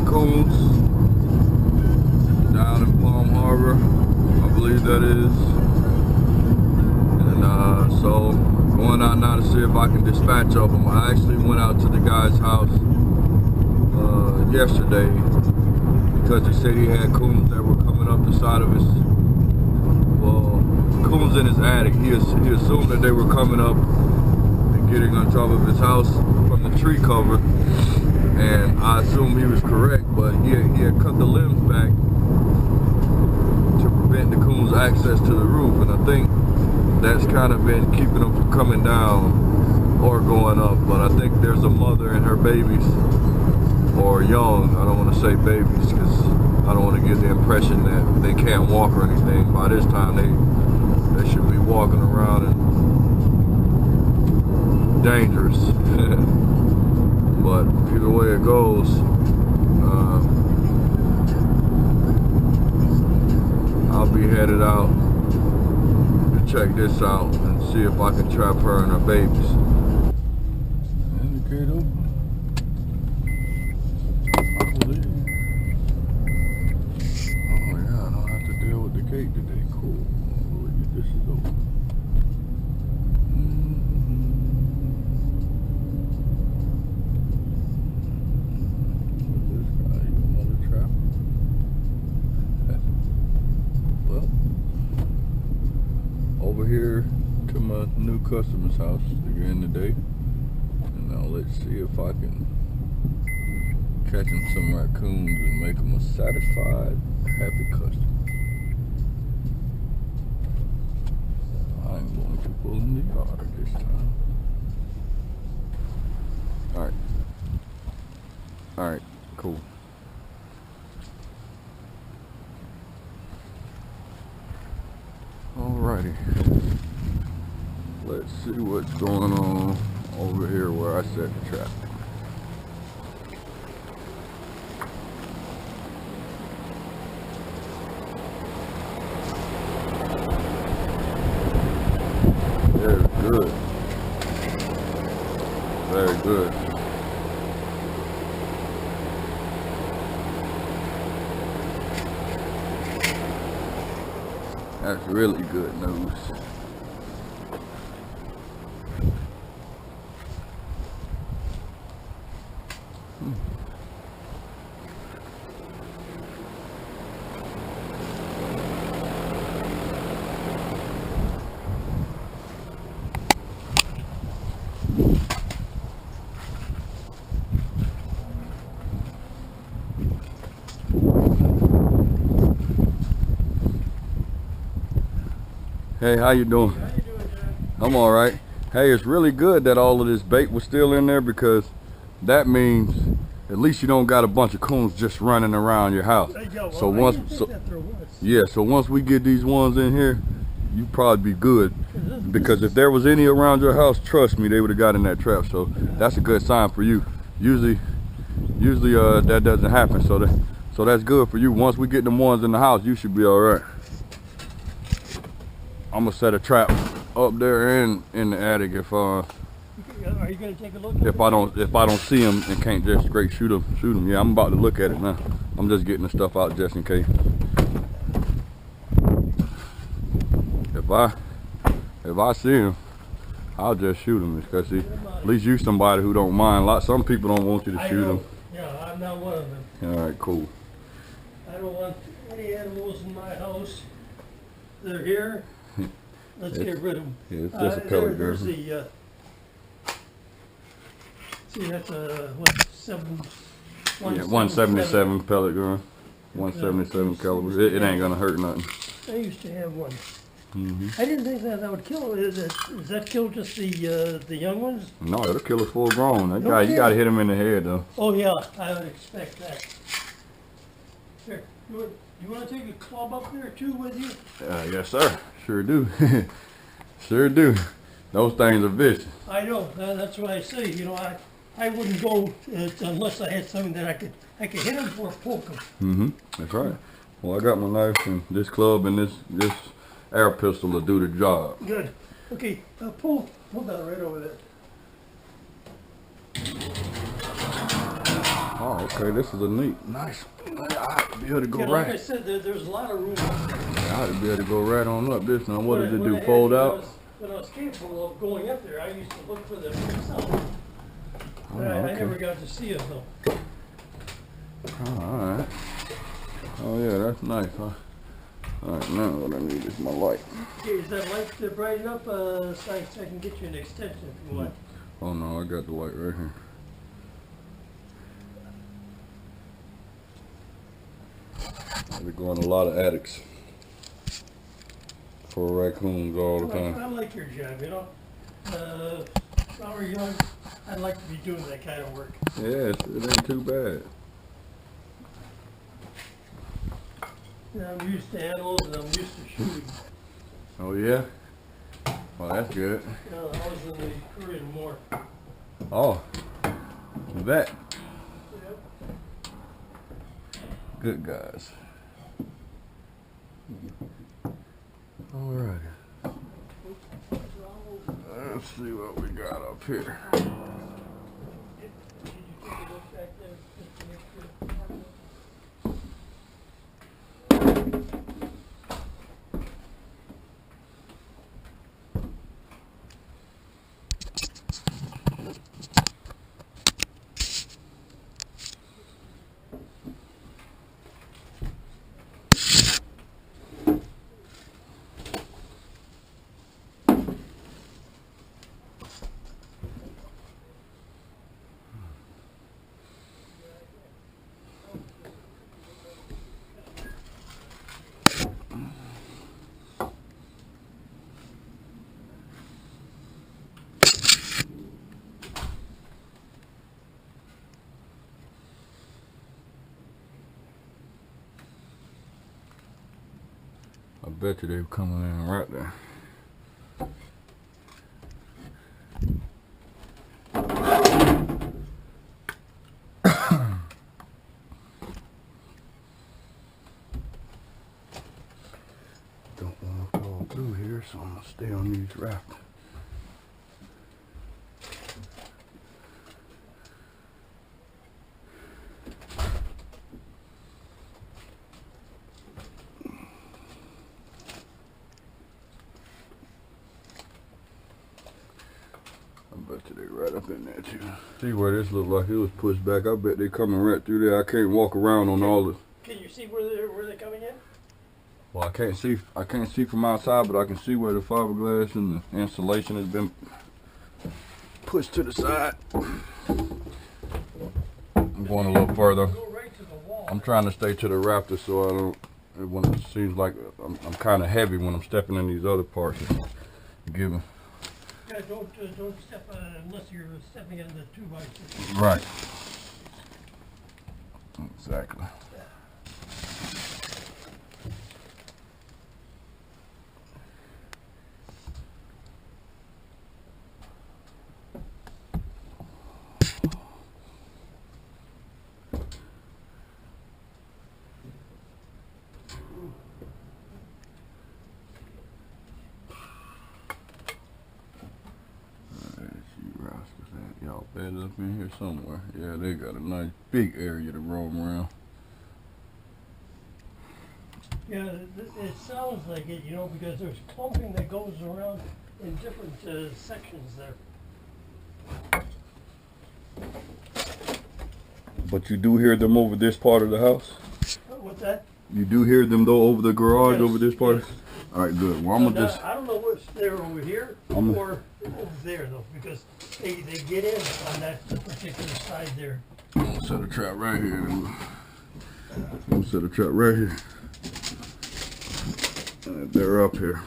had coons down in Palm Harbor, I believe that is. And so going out now to see if I can dispatch of them. I actually went out to the guy's house yesterday because he said he had coons that were coming up the side of his, well, coons in his attic. He assumed that they were coming up and getting on top of his house from the tree cover, and I assumed he was correct, but he had cut the limbs back to prevent the coons' access to the roof, and I think that's kind of been keeping them from coming down or going up. But I think there's a mother and her babies, or young, I don't want to say babies because I don't want to give the impression that they can't walk or anything. By this time they should be walking around and dangerous. But either way it goes, I'll be headed out to check this out and see if I can trap her and her babies. Indicator open. I believe. Oh yeah, I don't have to deal with the gate today. Cool. This is open. This guy, another trap. Well, over here to my new customer's house again today, and now let's see if I can catch him some raccoons and make him a satisfied, happy customer. I'm going to pull in the yard this time. Alright, cool. Alrighty. Let's see what's going on over here where I set the trap. Very good. Very good. That's really good news. Hey, how you doing? How you doing, John? I'm all right. Hey, it's really good that all of this bait was still in there, because that means at least you don't got a bunch of coons just running around your house. So once we get these ones in here, you probably be good. Because if there was any around your house, trust me, they would have got in that trap. So that's a good sign for you. Usually that doesn't happen. So that's good for you. Once we get them ones in the house, you should be all right. I'm gonna set a trap up there and in the attic if are you gonna take a look? if I don't see them and can't just straight shoot them. Yeah, I'm about to look at it now. I'm just getting the stuff out just in case. If I see them, I'll just shoot them, because see, at least you somebody who don't mind. Some people don't want you to shoot them. Yeah, I'm not one of them. All right, cool. I don't want any animals in my house. They're here. Let's get rid of them. Yeah, it's just a pellet gun. See, that's a what, 177 pellet gun. 177 caliber. It ain't gonna hurt nothing. I used to have one. Mm-hmm. I didn't think that would kill. Does that kill just the young ones? No, it'll kill a full grown. That No guy, kidding. you gotta hit him in the head though. Oh yeah, I would expect that. Here, you want to take a club up there too with you? Yes, sir. Sure do. Sure do. Those things are vicious. I know. That's what I say. You know, I wouldn't go unless I had something that I could hit them or poke them. Mm-hmm. That's right. Well, I got my knife and this club and this air pistol will do the job. Good. Okay, pull that right over there. All Oh, okay, this is a nice. I have to be able to go Like right. I said, there's a lot of room. I have to be able to go right on up this. Now, what does it When do? I had- Fold out? When I was capable of going up there, I used to look for them myself. Oh, But I okay. never got to see it though. Oh, all right. Oh yeah, that's nice, huh? All right, now what I need is my light. Okay, is that light to brighten up so I can get you an extension if you want? Oh no, I got the light right here. We're going to a lot of attics for raccoons all the time. I like your job, you know. If I were young, I'd like to be doing that kind of work. Yeah, it ain't too bad. You know, I'm used to animals and I'm used to shooting. Oh yeah? Well, that's good. You know, I was in the Korean War. Oh, that. Yep. Good guys. Alrighty. Let's see what we got up here. Did you take a look back there just to make sure? I bet you they were coming in right there. Don't want to fall through here, so I'm gonna stay on these rafters. I bet you they right up in there too. See where this looked like it was pushed back. I bet they coming right through there. I can't walk around on all the. Can you see where they're coming in? Well, I can't see from outside, but I can see where the fiberglass and the insulation has been pushed to the side. I'm going a little further. Go right to the wall. I'm trying to stay to the raptor so I don't. When it seems like I'm kind of heavy when I'm stepping in these other parts. Given. Yeah, don't step unless you're stepping in the 2x6. Right. Exactly. Y'all bedded up in here somewhere. Yeah, they got a nice big area to roam around. Yeah, it sounds like it, you know, because there's clumping that goes around in different sections there. But you do hear them over this part of the house? What's that? You do hear them though over the garage, Yes, over this part? yes. All right, good. Well, I'm gonna just. I don't know what's there over here or over there though, because they get in on that particular side there. I'm gonna set a trap right here. I'm gonna set a trap right here. And they're up here.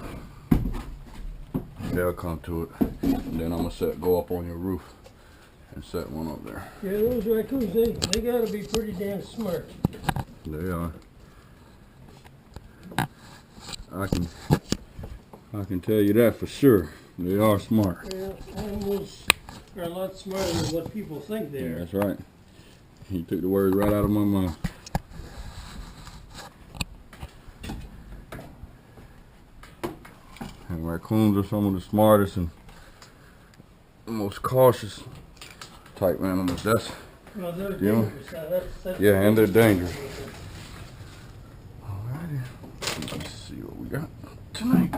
They'll come to it. And then I'm gonna go up on your roof and set one up there. Yeah, those raccoons, they gotta be pretty damn smart. They are. I can tell you that for sure. They are smart. Yeah, animals are a lot smarter than what people think they Yeah, are. that's right. He took the words right out of my mouth. And raccoons are some of the smartest and most cautious type animals. Well, they're You know? dangerous. That's Yeah, and they're dangerous. Alrighty, let's see what we got tonight.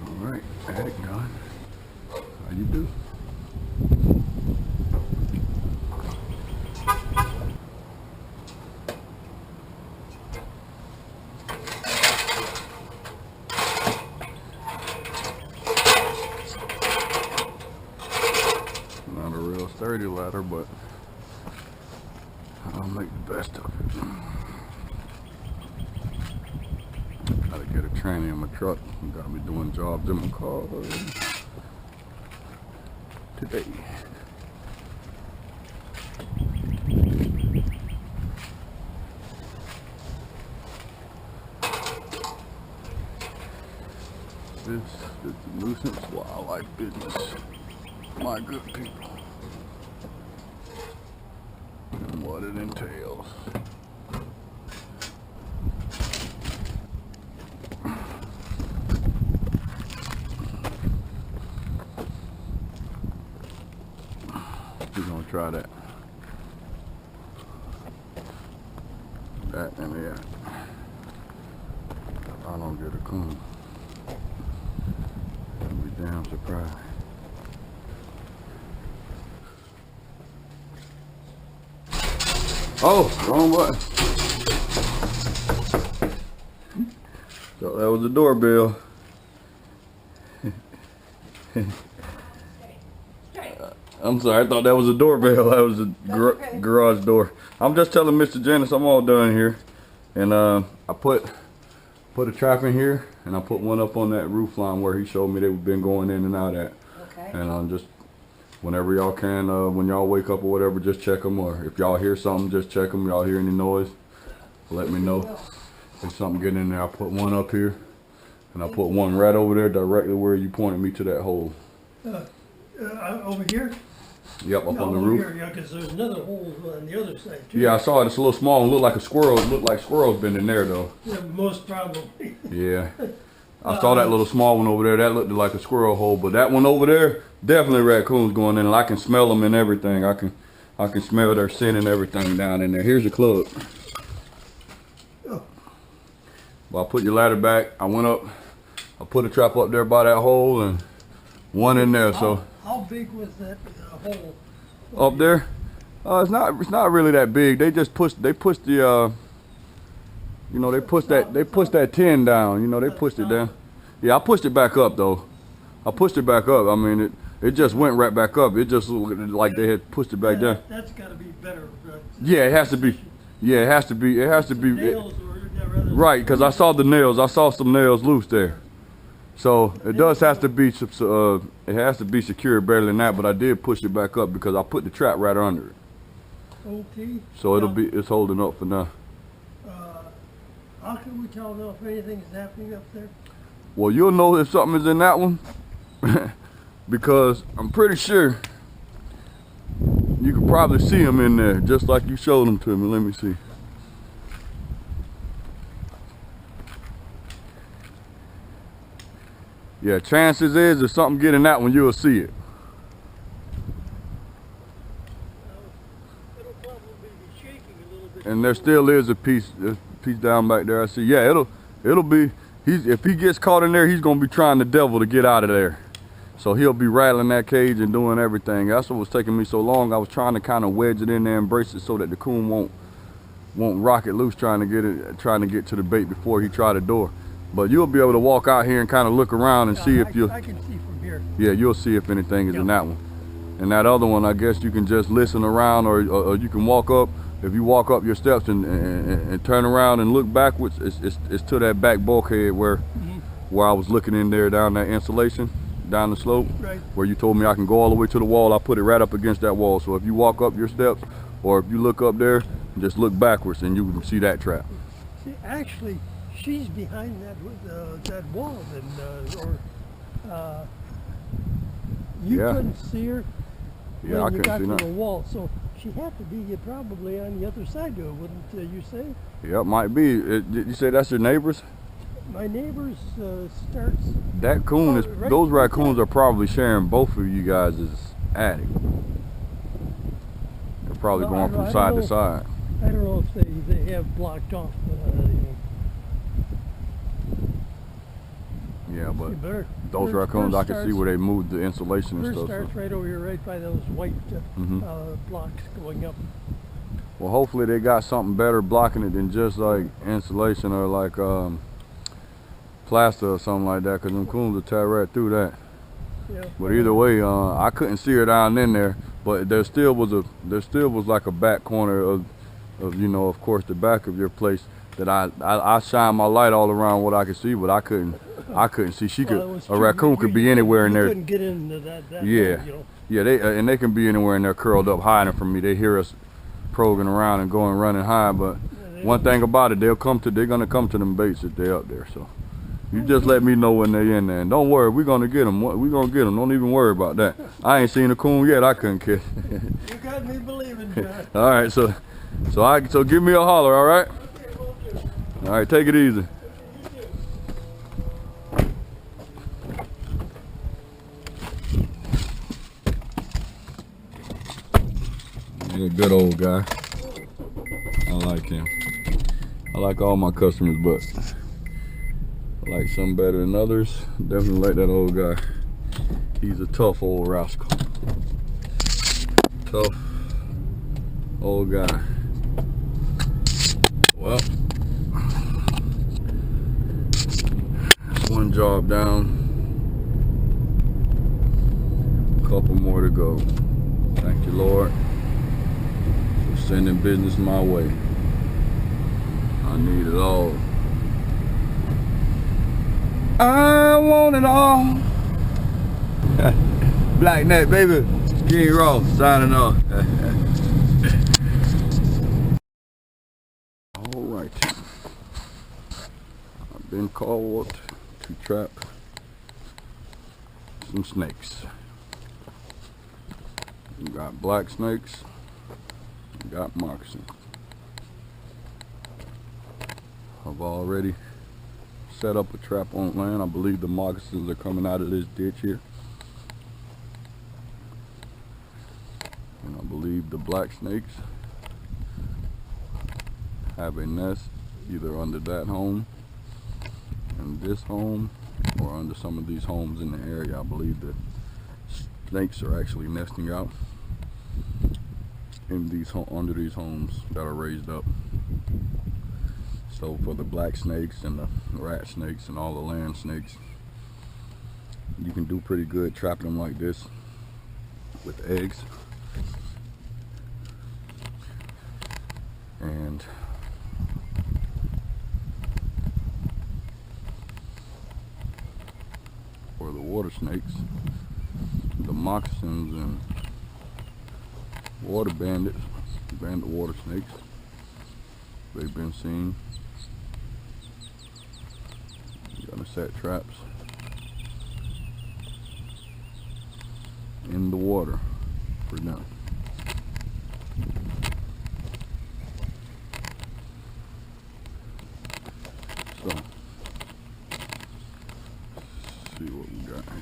Alright, attic gone. How you do? Not a real sturdy ladder, but I'll make the best of it. Gotta get a tranny in my truck. Gotta be doing jobs in my car today. This is the Nuisance Wildlife business. My good people. And what it entails. We're gonna try that. That and that. I don't get a coon. I'll be damn surprised. Oh, wrong button. Thought that was the doorbell. I'm sorry, I thought that was a doorbell. That was a garage door. I'm just telling Mr. Janice I'm all done here. And I put a trap in here, and I put one up on that roof line where he showed me they've been going in and out at. Okay. And I'm just, whenever y'all can, when y'all wake up or whatever, just check them. Or if y'all hear something, just check them. Y'all hear any noise, let me know. If something getting in there, I put one up here, and I put one right over there directly where you pointed me to that hole. Over here? Yep, up No, on the over roof. here, yeah, because there's another hole on the other side too. Yeah, I saw it. It's a little small and looked like a squirrel. It looked like squirrels been in there though. Yeah, most probably. Yeah. I saw that little small one over there. That looked like a squirrel hole, but that one over there, definitely raccoons going in, and I can smell them and everything. I can smell their scent and everything down in there. Here's the club. Oh. Well, I put your ladder back. I went up. I put a trap up there by that hole and one in there. So How big was that hole? up there, it's not really that big. They just pushed the you know, they pushed that tin down. You know, they pushed it down. Yeah, I pushed it back up though. I pushed it back up. I mean, it just went right back up. It just looked like they had pushed it back down. That's got to be better. Yeah, it has to be. Yeah, it has to be. It has to be. Nails or Right, because I saw the nails. I saw some nails loose there. So it does have to be. It has to be secured better than that. But I did push it back up because I put the trap right under it. Okay. So it's holding up for now. How can we tell now if anything is happening up there? Well, you'll know if something is in that one because I'm pretty sure you can probably see them in there just like you showed them to me. Let me see. Yeah, chances is if something get in that one, you'll see it. It'll probably be shaking a little bit. And there still is a piece down back there. I see. Yeah, it'll be. If he gets caught in there, he's gonna be trying the devil to get out of there. So he'll be rattling that cage and doing everything. That's what was taking me so long. I was trying to kind of wedge it in there and brace it so that the coon won't rock it loose trying to get to the bait before he try the door. But you'll be able to walk out here and kind of look around and see if you. I can see from here. Yeah, you'll see if anything is in that one. And that other one, I guess you can just listen around, or you can walk up. If you walk up your steps and turn around and look backwards, it's to that back bulkhead where I was looking in there down that insulation, down the slope, Right. where you told me I can go all the way to the wall. I put it right up against that wall. So if you walk up your steps, or if you look up there, Just look backwards and you can see that trap. See, actually, she's behind that wall, you Yeah. couldn't see her Yeah, I when you couldn't got see to the nothing. wall, so she had to be probably on the other side of it, wouldn't you say? Yeah, it might be. Did you say that's your neighbors? My neighbors starts. That coon is. Right, Those right raccoons there. are probably sharing both of you guys' attic. They're probably Well, going I from don't side know. to side. I don't know if they have blocked off. Yeah, but You better, those hers- raccoons, hers I can see starts- where they moved the insulation and Hers stuff. starts So. right over here, right by those white blocks going up. Well, hopefully they got something better blocking it than just like insulation or like plaster or something like that, because them coons will tear right through that. Yeah. But either way, I couldn't see her down in there, but there still was like a back corner of you know, of course, the back of your place that I shine my light all around what I could see, but I couldn't see. She could, Well, it was a raccoon could be anywhere in you there. couldn't get into that Yeah. hole, you know. Yeah, they can be anywhere in there curled up hiding from me. They hear us probing around and going running high, but one thing about it, they're gonna come to them baits if they're up there. So you just let me know when they're in there, and don't worry, we're gonna get them. We're gonna get them. Don't even worry about that. I ain't seen a coon yet. I couldn't catch. You got me believing, John. All right, so give me a holler. All right. Okay, will do. All right, take it easy. He's a good old guy. I like him. I like all my customers, but I like some better than others. Definitely like that old guy. He's a tough old rascal. Tough old guy. Well, that's one job down. A couple more to go. Thank you, Lord, for sending business my way. I need it all. I want it all. Blacknecks, baby. King Ross signing off. All right. I've been called to trap some snakes. We got black snakes. We got moccasins. I've already set up a trap on land. I believe the moccasins are coming out of this ditch here. And I believe the black snakes have a nest either under that home and this home, or under some of these homes in the area. I believe that snakes are actually nesting out in these under these homes that are raised up. So for the black snakes and the rat snakes and all the land snakes, you can do pretty good trapping them like this with eggs. And for the water snakes, the moccasins and water bandit water snakes, they've been seen. You're gonna set traps in the water for them. So, see what we got here.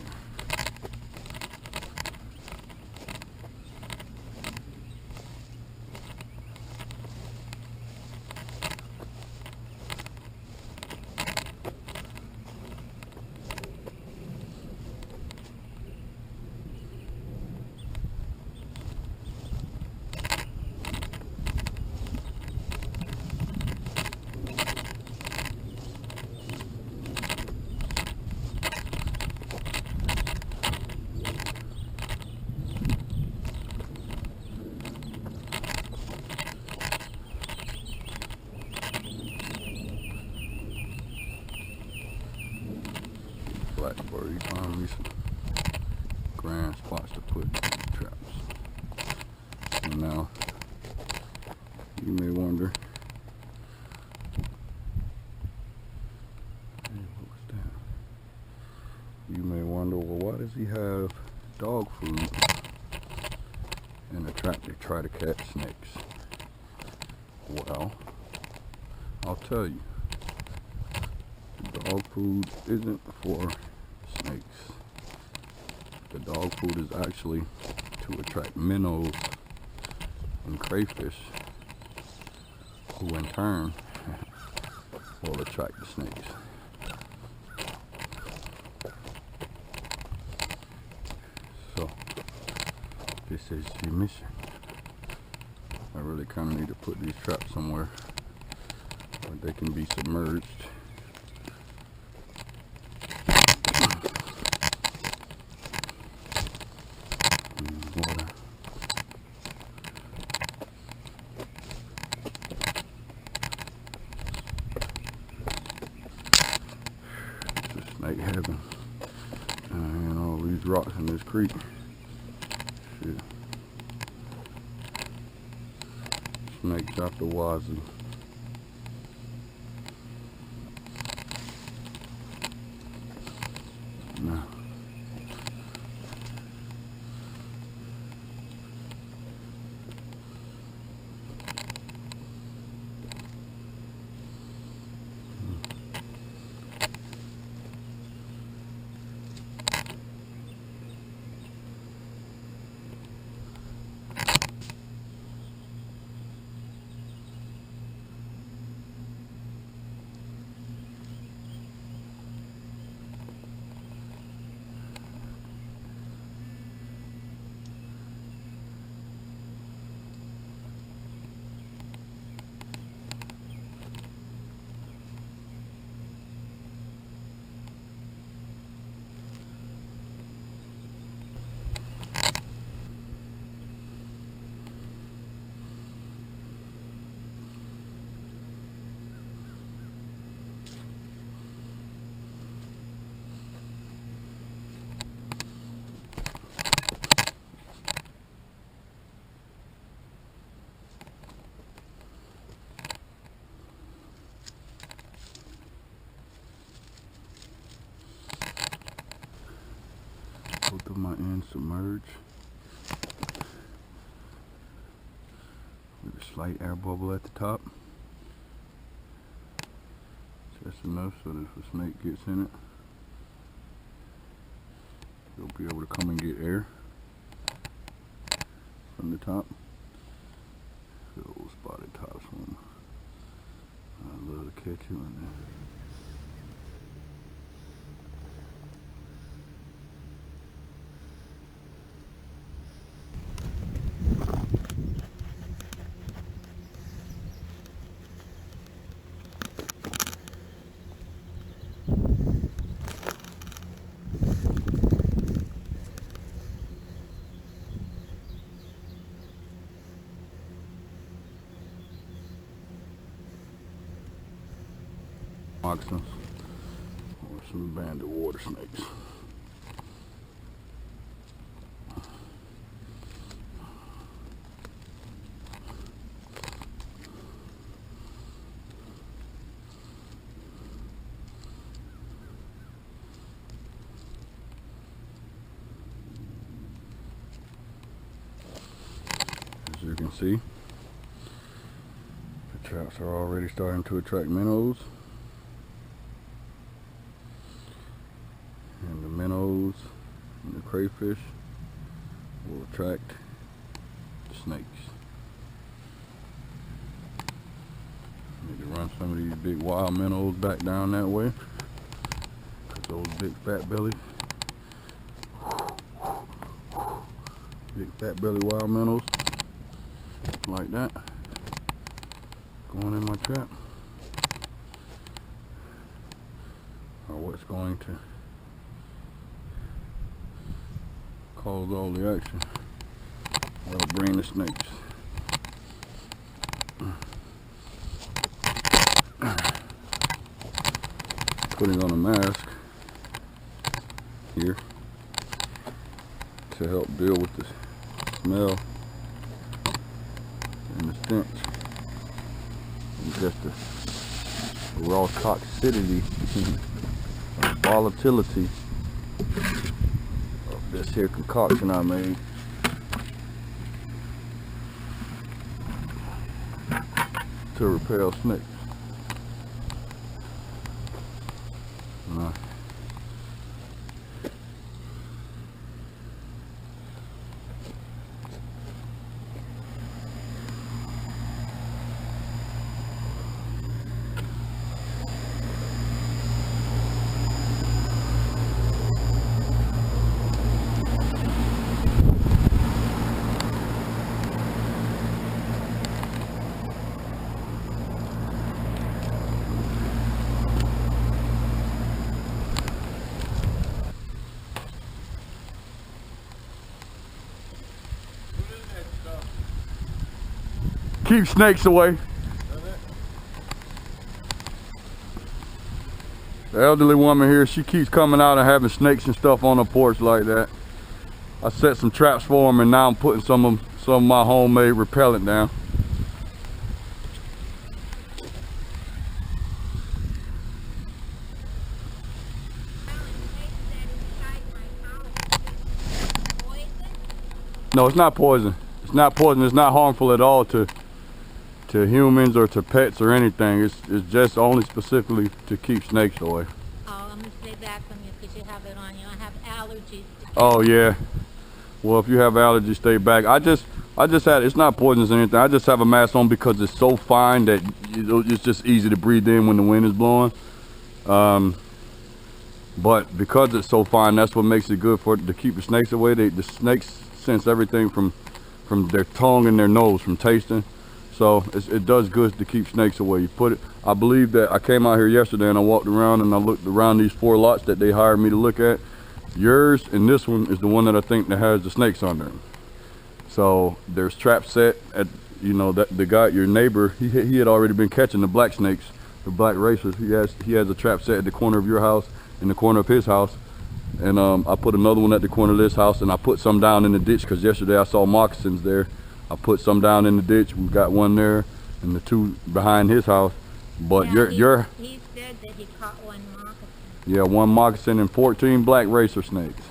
Blackbird, you find me some grand spots to put traps. And now You may wonder, well, why does he have dog food in a trap to try to catch snakes? Well, I'll tell you, the dog food isn't for snakes. The dog food is actually to attract minnows and crayfish, who in turn will attract the snakes. So, this is the mission. I really kind of need to put these traps somewhere where they can be submerged. Water. This is snake heaven. And all these rocks in this creek. Shit. Snakes out the wazoo. Now, both of my ends submerge with a slight air bubble at the top, just enough so that if a snake gets in it, you'll be able to come and get air from the top. Little spotted tops one. I love to catch you in there. Moccasins or some banded water snakes. As you can see, the traps are already starting to attract minnows. And the minnows and the crayfish will attract the snakes. Need to run some of these big wild minnows back down that way, because those big fat belly wild minnows like that going in my trap are what's going to cause all the action. That'll bring the snakes. Putting on a mask here to help deal with the smell and the stench just the raw toxicity, volatility of this here concoction I made. To repel snakes. Keep snakes away. The elderly woman here, she keeps coming out and having snakes and stuff on her porch like that. I set some traps for them, and now I'm putting some of my homemade repellent down. No, it's not poison. It's not poison. It's not harmful at all to humans or to pets or anything. It's just only specifically to keep snakes away. Oh, let me stay back from you because you have it on you. I have allergies. Oh yeah. Well, if you have allergies, stay back. I just had, it's not poisonous or anything. I just have a mask on because it's so fine that it's just easy to breathe in when the wind is blowing. But because it's so fine, that's what makes it good to keep the snakes away. The snakes sense everything from their tongue and their nose from tasting. So it does good to keep snakes away. You put it, I believe that I came out here yesterday and I walked around and I looked around these 4 lots that they hired me to look at. Yours and this one is the one that I think that has the snakes under it. So there's traps set at, you know, that the guy, your neighbor, he had already been catching the black snakes, the black racers. He has a trap set at the corner of your house, in the corner of his house. And I put another one at the corner of this house, and I put some down in the ditch because yesterday I saw moccasins there. I put some down in the ditch. We've got one there and the 2 behind his house. But yeah, he said that he caught 1 moccasin. Yeah, 1 moccasin and 14 black racer snakes.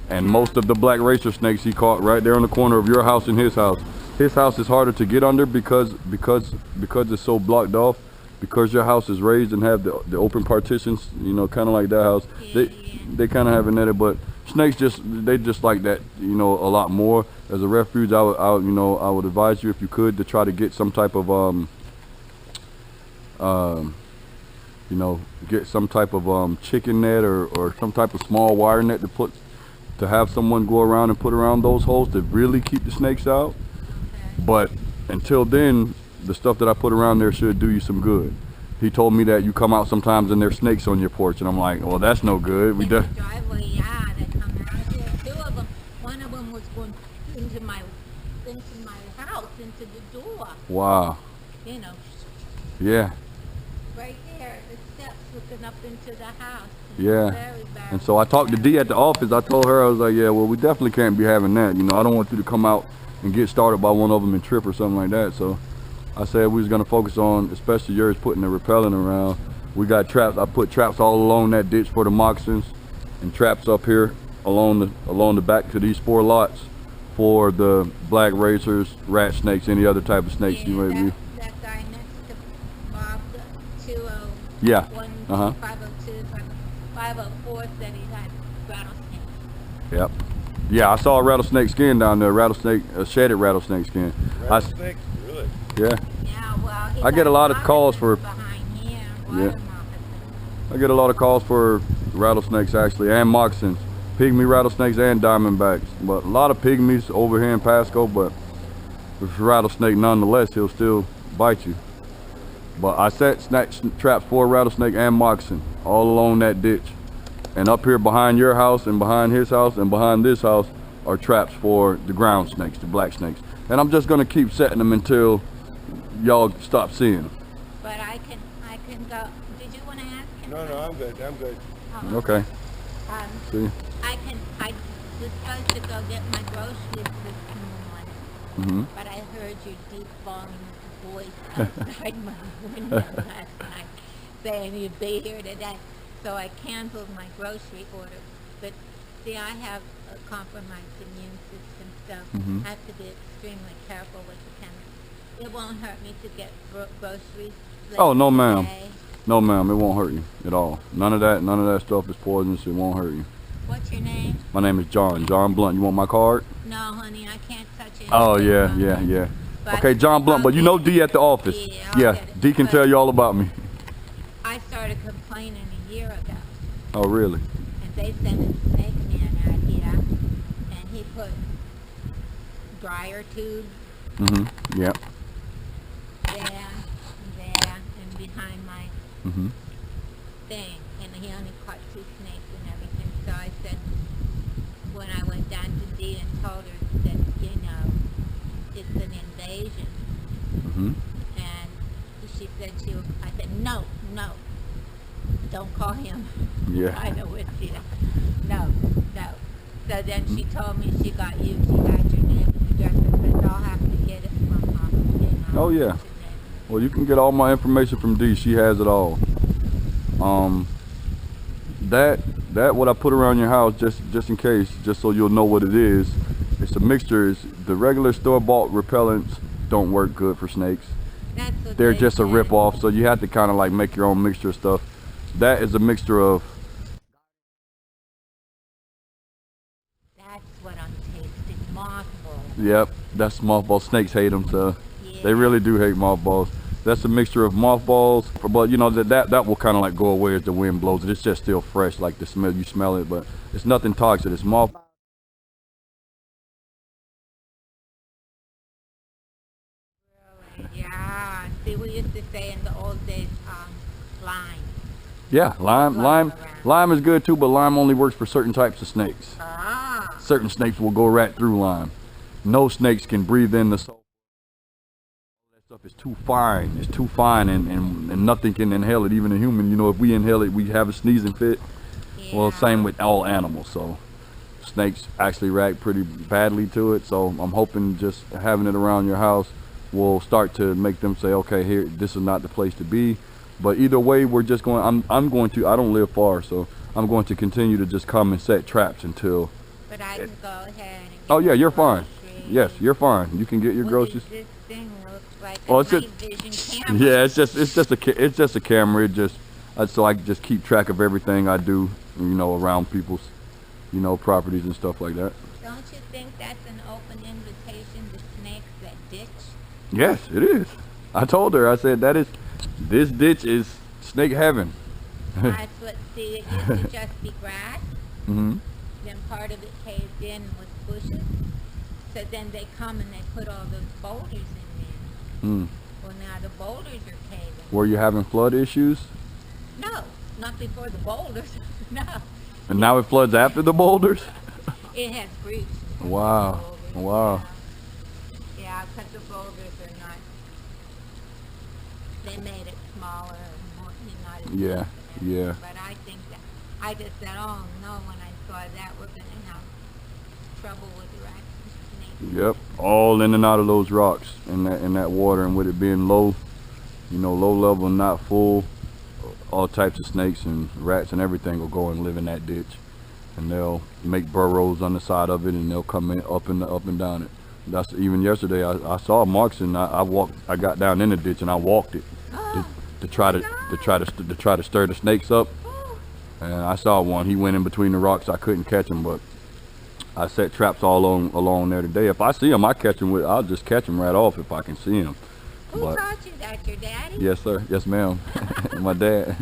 And most of the black racer snakes he caught right there on the corner of your house and his house. His house is harder to get under because it's so blocked off. Because your house is raised and have the open partitions, you know, kind of like that house. Yeah, they kind of have it netted, but snakes they just like that, you know, a lot more. As a refuge, I would advise you, if you could, to try to get some type of you know, get some type of chicken net or some type of small wire net to have someone go around and put around those holes to really keep the snakes out. Okay. But until then, the stuff that I put around there should do you some good. He told me that you come out sometimes and there's snakes on your porch, and I'm like, well, that's no good. In the driveway, yeah, they come out there. 2 of them. One of them was going into my house, into the door. Wow. You know. Yeah. Right there, the steps looking up into the house. Yeah. Very bad. And so I talked to Dee at the office. I told her, I was like, yeah, well, we definitely can't be having that. You know, I don't want you to come out and get started by one of them and trip or something like that. So I said we was gonna focus on, especially yours, putting the repellent around. We got traps. I put traps all along that ditch for the moccasins, and traps up here along the back to these 4 lots for the black racers, rat snakes, any other type of snakes you may be. That guy next to Bob, 20. Yeah. 502, 504 said he had rattlesnakes. Yep. Yeah, I saw a rattlesnake skin down there. A shedded rattlesnake skin. Rattlesnakes? Really? Yeah. Yeah, well, I get a lot of calls for. Yeah. I get a lot of calls for rattlesnakes actually, and moccasins, pygmy rattlesnakes and diamondbacks. But a lot of pygmies over here in Pasco, but if it's a rattlesnake, nonetheless, he'll still bite you. But I set traps for rattlesnake and moccasin all along that ditch. And up here behind your house and behind his house and behind this house are traps for the ground snakes, the black snakes. And I'm just gonna keep setting them until y'all stop seeing them. But I can go. Did you want to ask him? No, I'm good. I'm good. Oh, okay. See. I was supposed to go get my groceries this morning. Mm-hmm. but I heard your deep falling voice outside my window last night saying you'd be here today. So I canceled my grocery order. But see, I have a compromised immune system, so Mhm. I have to be extremely careful with the chemicals. It won't hurt me to get groceries. Oh, no, later ma'am. today. No, ma'am, it won't hurt you at all. None of that stuff is poisonous. It won't hurt you. What's your name? My name is John Blunt. You want my card? No, honey, I can't touch it. Oh, yeah. But Okay, John Blunt, but you know D at the office. Yeah, I'll Yeah, get it. D can But tell you all about me. I started complaining a year ago, Oh, really? and they sent a snake man out here, and he put dryer tubes Mm-hmm. Yeah. there, and behind my Mm-hmm. thing, and he only caught 2 snakes and everything. So I said, when I went down to Dee and told her that, it's an invasion, Mm-hmm. and she said I said, no, don't call him. Yeah. I know it's you. No. So then she told me she got you, she got your name and address, but I'll have to get it from her. Oh, yeah. Well, you can get all my information from Dee. She has it all. That what I put around your house, just in case, just so you'll know what it is. It's a mixture. The regular store-bought repellents don't work good for snakes. That's what They're they just a said. rip-off, so you have to kind of like make your own mixture of stuff. That is a mixture of. That's what I'm tasting, mothballs. Yep, that's mothballs. Snakes hate them, so Yeah. they really do hate mothballs. That's a mixture of mothballs, but you know that will kind of like go away as the wind blows it. It's just still fresh, like the smell. You smell it, but it's nothing toxic. It's moth. Really? Yeah. See, we used to say in the old days, lime. Yeah, lime is good too, but lime only works for certain types of snakes. Ah. Certain snakes will go right through lime. No snakes can breathe in the sulfur. That stuff is too fine. It's too fine, and nothing can inhale it. Even a human, if we inhale it, we have a sneezing fit. Yeah. Well, same with all animals. So snakes actually react pretty badly to it. So I'm hoping just having it around your house will start to make them say, okay, here, this is not the place to be. But either way, we're just going. I'm going to. I don't live far, so I'm going to continue to just come and set traps until. But I can go ahead and get Oh yeah, you're fine. groceries. Yes, you're fine. You can get your What groceries. does this thing look like? Oh, A it's just- night vision camera. Yeah, it's just a camera. So I can just keep track of everything I do, around people's, properties and stuff like that. Don't you think that's an open invitation to snakes that ditch? Yes, it is. I told her. I said this ditch is snake heaven. That's what, see, it used to just be grass, Mm-hmm. then part of it caved in with bushes. So then they come and they put all those boulders in there. Mm. Well, now the boulders are caving. Were you having flood issues? No, not before the boulders. No, And now it floods after the boulders? it has breached. Wow. The boulders, Wow. Yeah, because the boulders are not, they made it smaller and more, not as Yeah, deep and yeah. everything. But I think that, I just said, oh no, when I saw that, we're going to have trouble with the rats and snakes. Yep. All in and out of those rocks in that water, and with it being low, low level, not full, all types of snakes and rats and everything will go and live in that ditch. And they'll make burrows on the side of it, and they'll come in up and down it. That's even yesterday. I saw marks, and I got down in the ditch and I walked it to try to stir the snakes up. And I saw one. He went in between the rocks. I couldn't catch him, but I set traps all along there today. If I see him, I'll just catch him right off if I can see him. Who But taught you that? Your daddy? yes, sir. Yes, ma'am. My dad.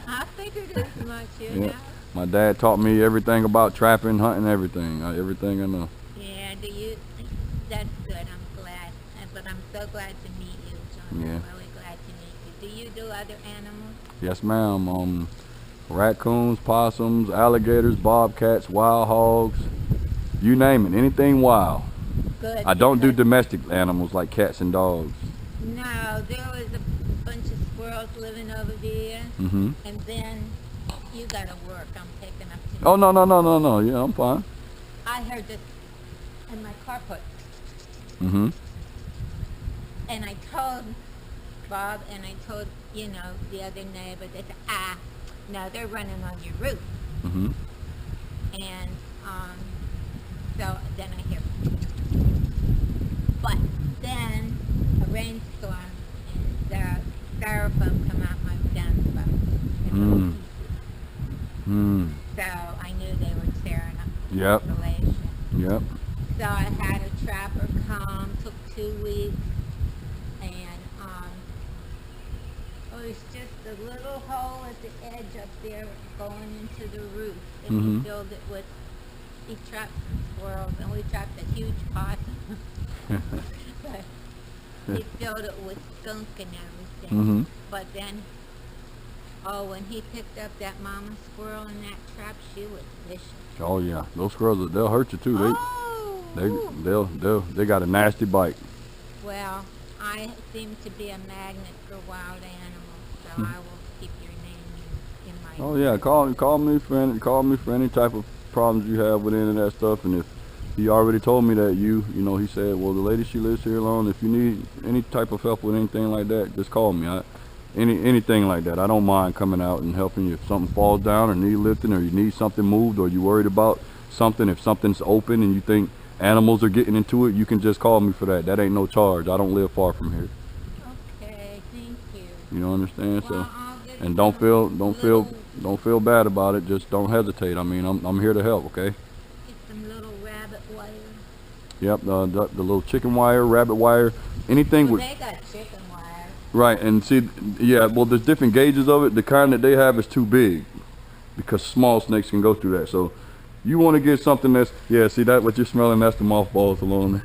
I figured as much, you Yeah. know. My dad taught me everything about trapping, hunting, everything I know. Yeah, that's good, I'm glad. But I'm so glad to meet you, John. Yeah. I'm really glad to meet you. Do you do other animals? Yes, ma'am. Raccoons, possums, alligators, bobcats, wild hogs, you name it, anything wild. Good. I don't do because- domestic animals like cats and dogs. No, there was a bunch of squirrels living over there, Mm-hmm. and then you gotta work. I'm picking up. Oh, no. Yeah, I'm fine. I heard this in my carpet. Mm-hmm. And I told Bob, and I told, you know, the other neighbor, they said, no, they're running on your roof. Mm-hmm. And so then I hear, but then a rainstorm and the styrofoam come out my downspout. So I knew they were tearing up the Yep. insulation. Yep. So I had a trapper come, took 2 weeks, and it was just a little hole at the edge up there going into the roof, and Mhm. he filled it with, he trapped some squirrels, and we trapped a huge possum. But he filled it with skunk and everything. Mhm. But then, when he picked up that mama squirrel in that trap, she was vicious. Oh yeah, those squirrels, they'll hurt you too. Oh! They got a nasty bite. Well, I seem to be a magnet for wild animals, so I will keep your name in my. Oh yeah, call me for any type of problems you have with any of that stuff. And if he already told me that you know, he said, well, the lady, she lives here alone. If you need any type of help with anything like that, just call me. Anything like that, I don't mind coming out and helping you. If something falls down or need lifting, or you need something moved, or you're worried about something, if something's open and you think animals are getting into it, you can just call me for that. That ain't no charge. I don't live far from here. Okay, thank you. You know, understand? Well, So, I'll get and some don't feel bad about it. Just don't hesitate. I mean, I'm here to help. Okay? Get some little rabbit wire. Yep. The little chicken wire, rabbit wire, anything Well, with. they got chicken wire. Right, and see, yeah, well, there's different gauges of it. The kind that they have is too big, because small snakes can go through that. So you want to get something that's, yeah, see that what you're smelling, that's the mothballs alone.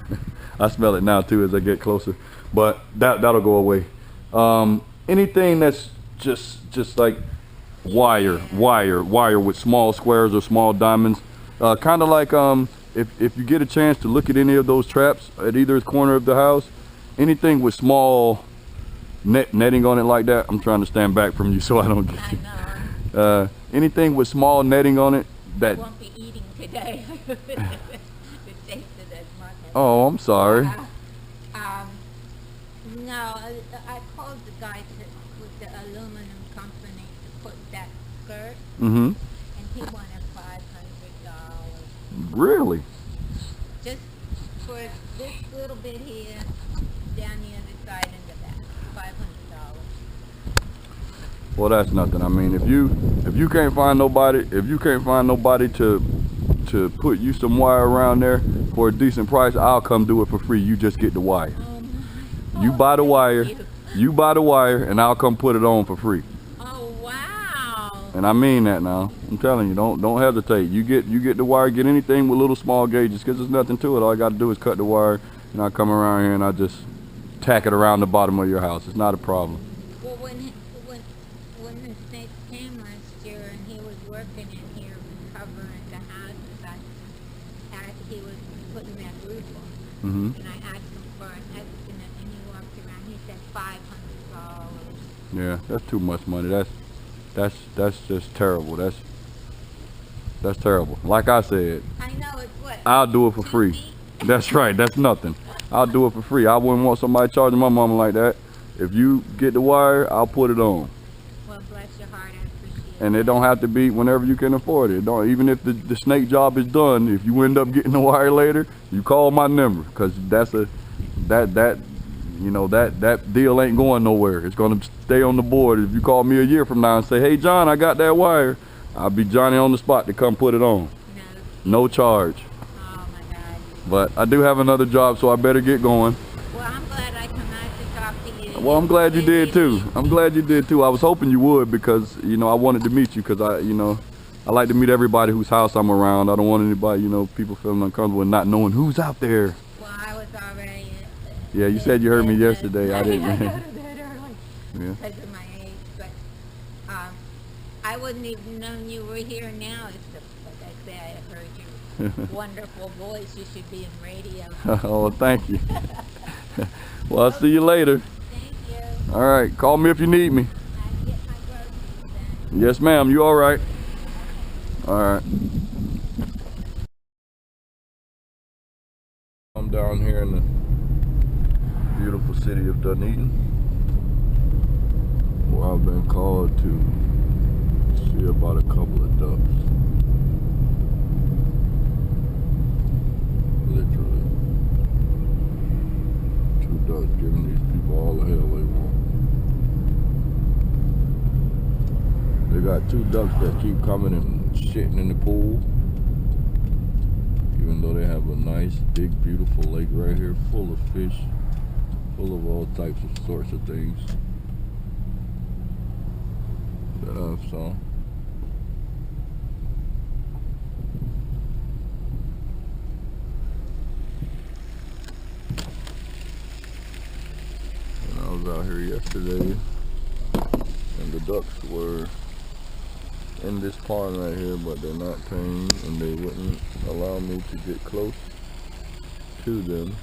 I smell it now too as I get closer, but that'll go away. Anything that's just like wire with small squares or small diamonds, kind of like if you get a chance to look at any of those traps at either corner of the house, anything with small netting on it like that. I'm trying to stand back from you so I don't get you. I know. Anything with small netting on it I that. won't be eating today. It tasted as much. Oh, I'm sorry. No, I called the guy with the aluminum company to put that skirt, Mm-hmm. and he wanted $500. Really? Just for this little bit here, down the other side and the back, $500. Well, that's nothing. I mean, if you can't find nobody, to put you some wire around there for a decent price, I'll come do it for free. You just get the wire. You buy the wire. You buy the wire, and I'll come put it on for free. Oh wow! And I mean that now. I'm telling you, don't hesitate. You get the wire. Get anything with little small gauges, because there's nothing to it. All I got to do is cut the wire, and I come around here and I just tack it around the bottom of your house. It's not a problem. Well, when the snake came last year and he was working in here covering the houses, he was putting that roof on, Mm-hmm. and I asked him for an estimate, and he walked around. He said $500. Yeah, that's too much money. That's just terrible. That's terrible. Like I said, I know it's what. I'll do it for 2 free. feet? That's right. That's nothing. I'll do it for free. I wouldn't want somebody charging my mama like that. If you get the wire, I'll put it on. Well, bless your heart, I appreciate it. And it don't have to be whenever you can afford it. Don't, even if the snake job is done, if you end up getting the wire later, you call my number, because that deal ain't going nowhere. It's gonna stay on the board. If you call me a year from now and say, hey John, I got that wire, I'll be Johnny on the spot to come put it on. No charge. Oh my God. But I do have another job, so I better get going. Well, I'm glad I come out to talk to you. Well, I'm glad you did too. I'm glad you did too. I was hoping you would, because I wanted to meet you, because I like to meet everybody whose house I'm around. I don't want anybody, people feeling uncomfortable and not knowing who's out there. Well, I was already. Yeah, you said you heard me yesterday. I didn't. I go to bed early Yeah. because of my age, but I wouldn't even known you were here now. Like I say, I heard your wonderful voice. You should be in radio. Oh, thank you. Well, I'll see you later. Thank you. All right, call me if you need me. I get my groceries then. Yes, ma'am. You all right? All right. I'm down here in the beautiful city of Dunedin, where I've been called to see about a couple of ducks. Literally. 2 ducks giving these people all the hell they want. They got 2 ducks that keep coming and shitting in the pool. Even though they have a nice, big, beautiful lake right here full of fish, full of all types of sorts of things that I've saw. And I was out here yesterday, and the ducks were in this pond right here, but they're not tame, and they wouldn't allow me to get close to them.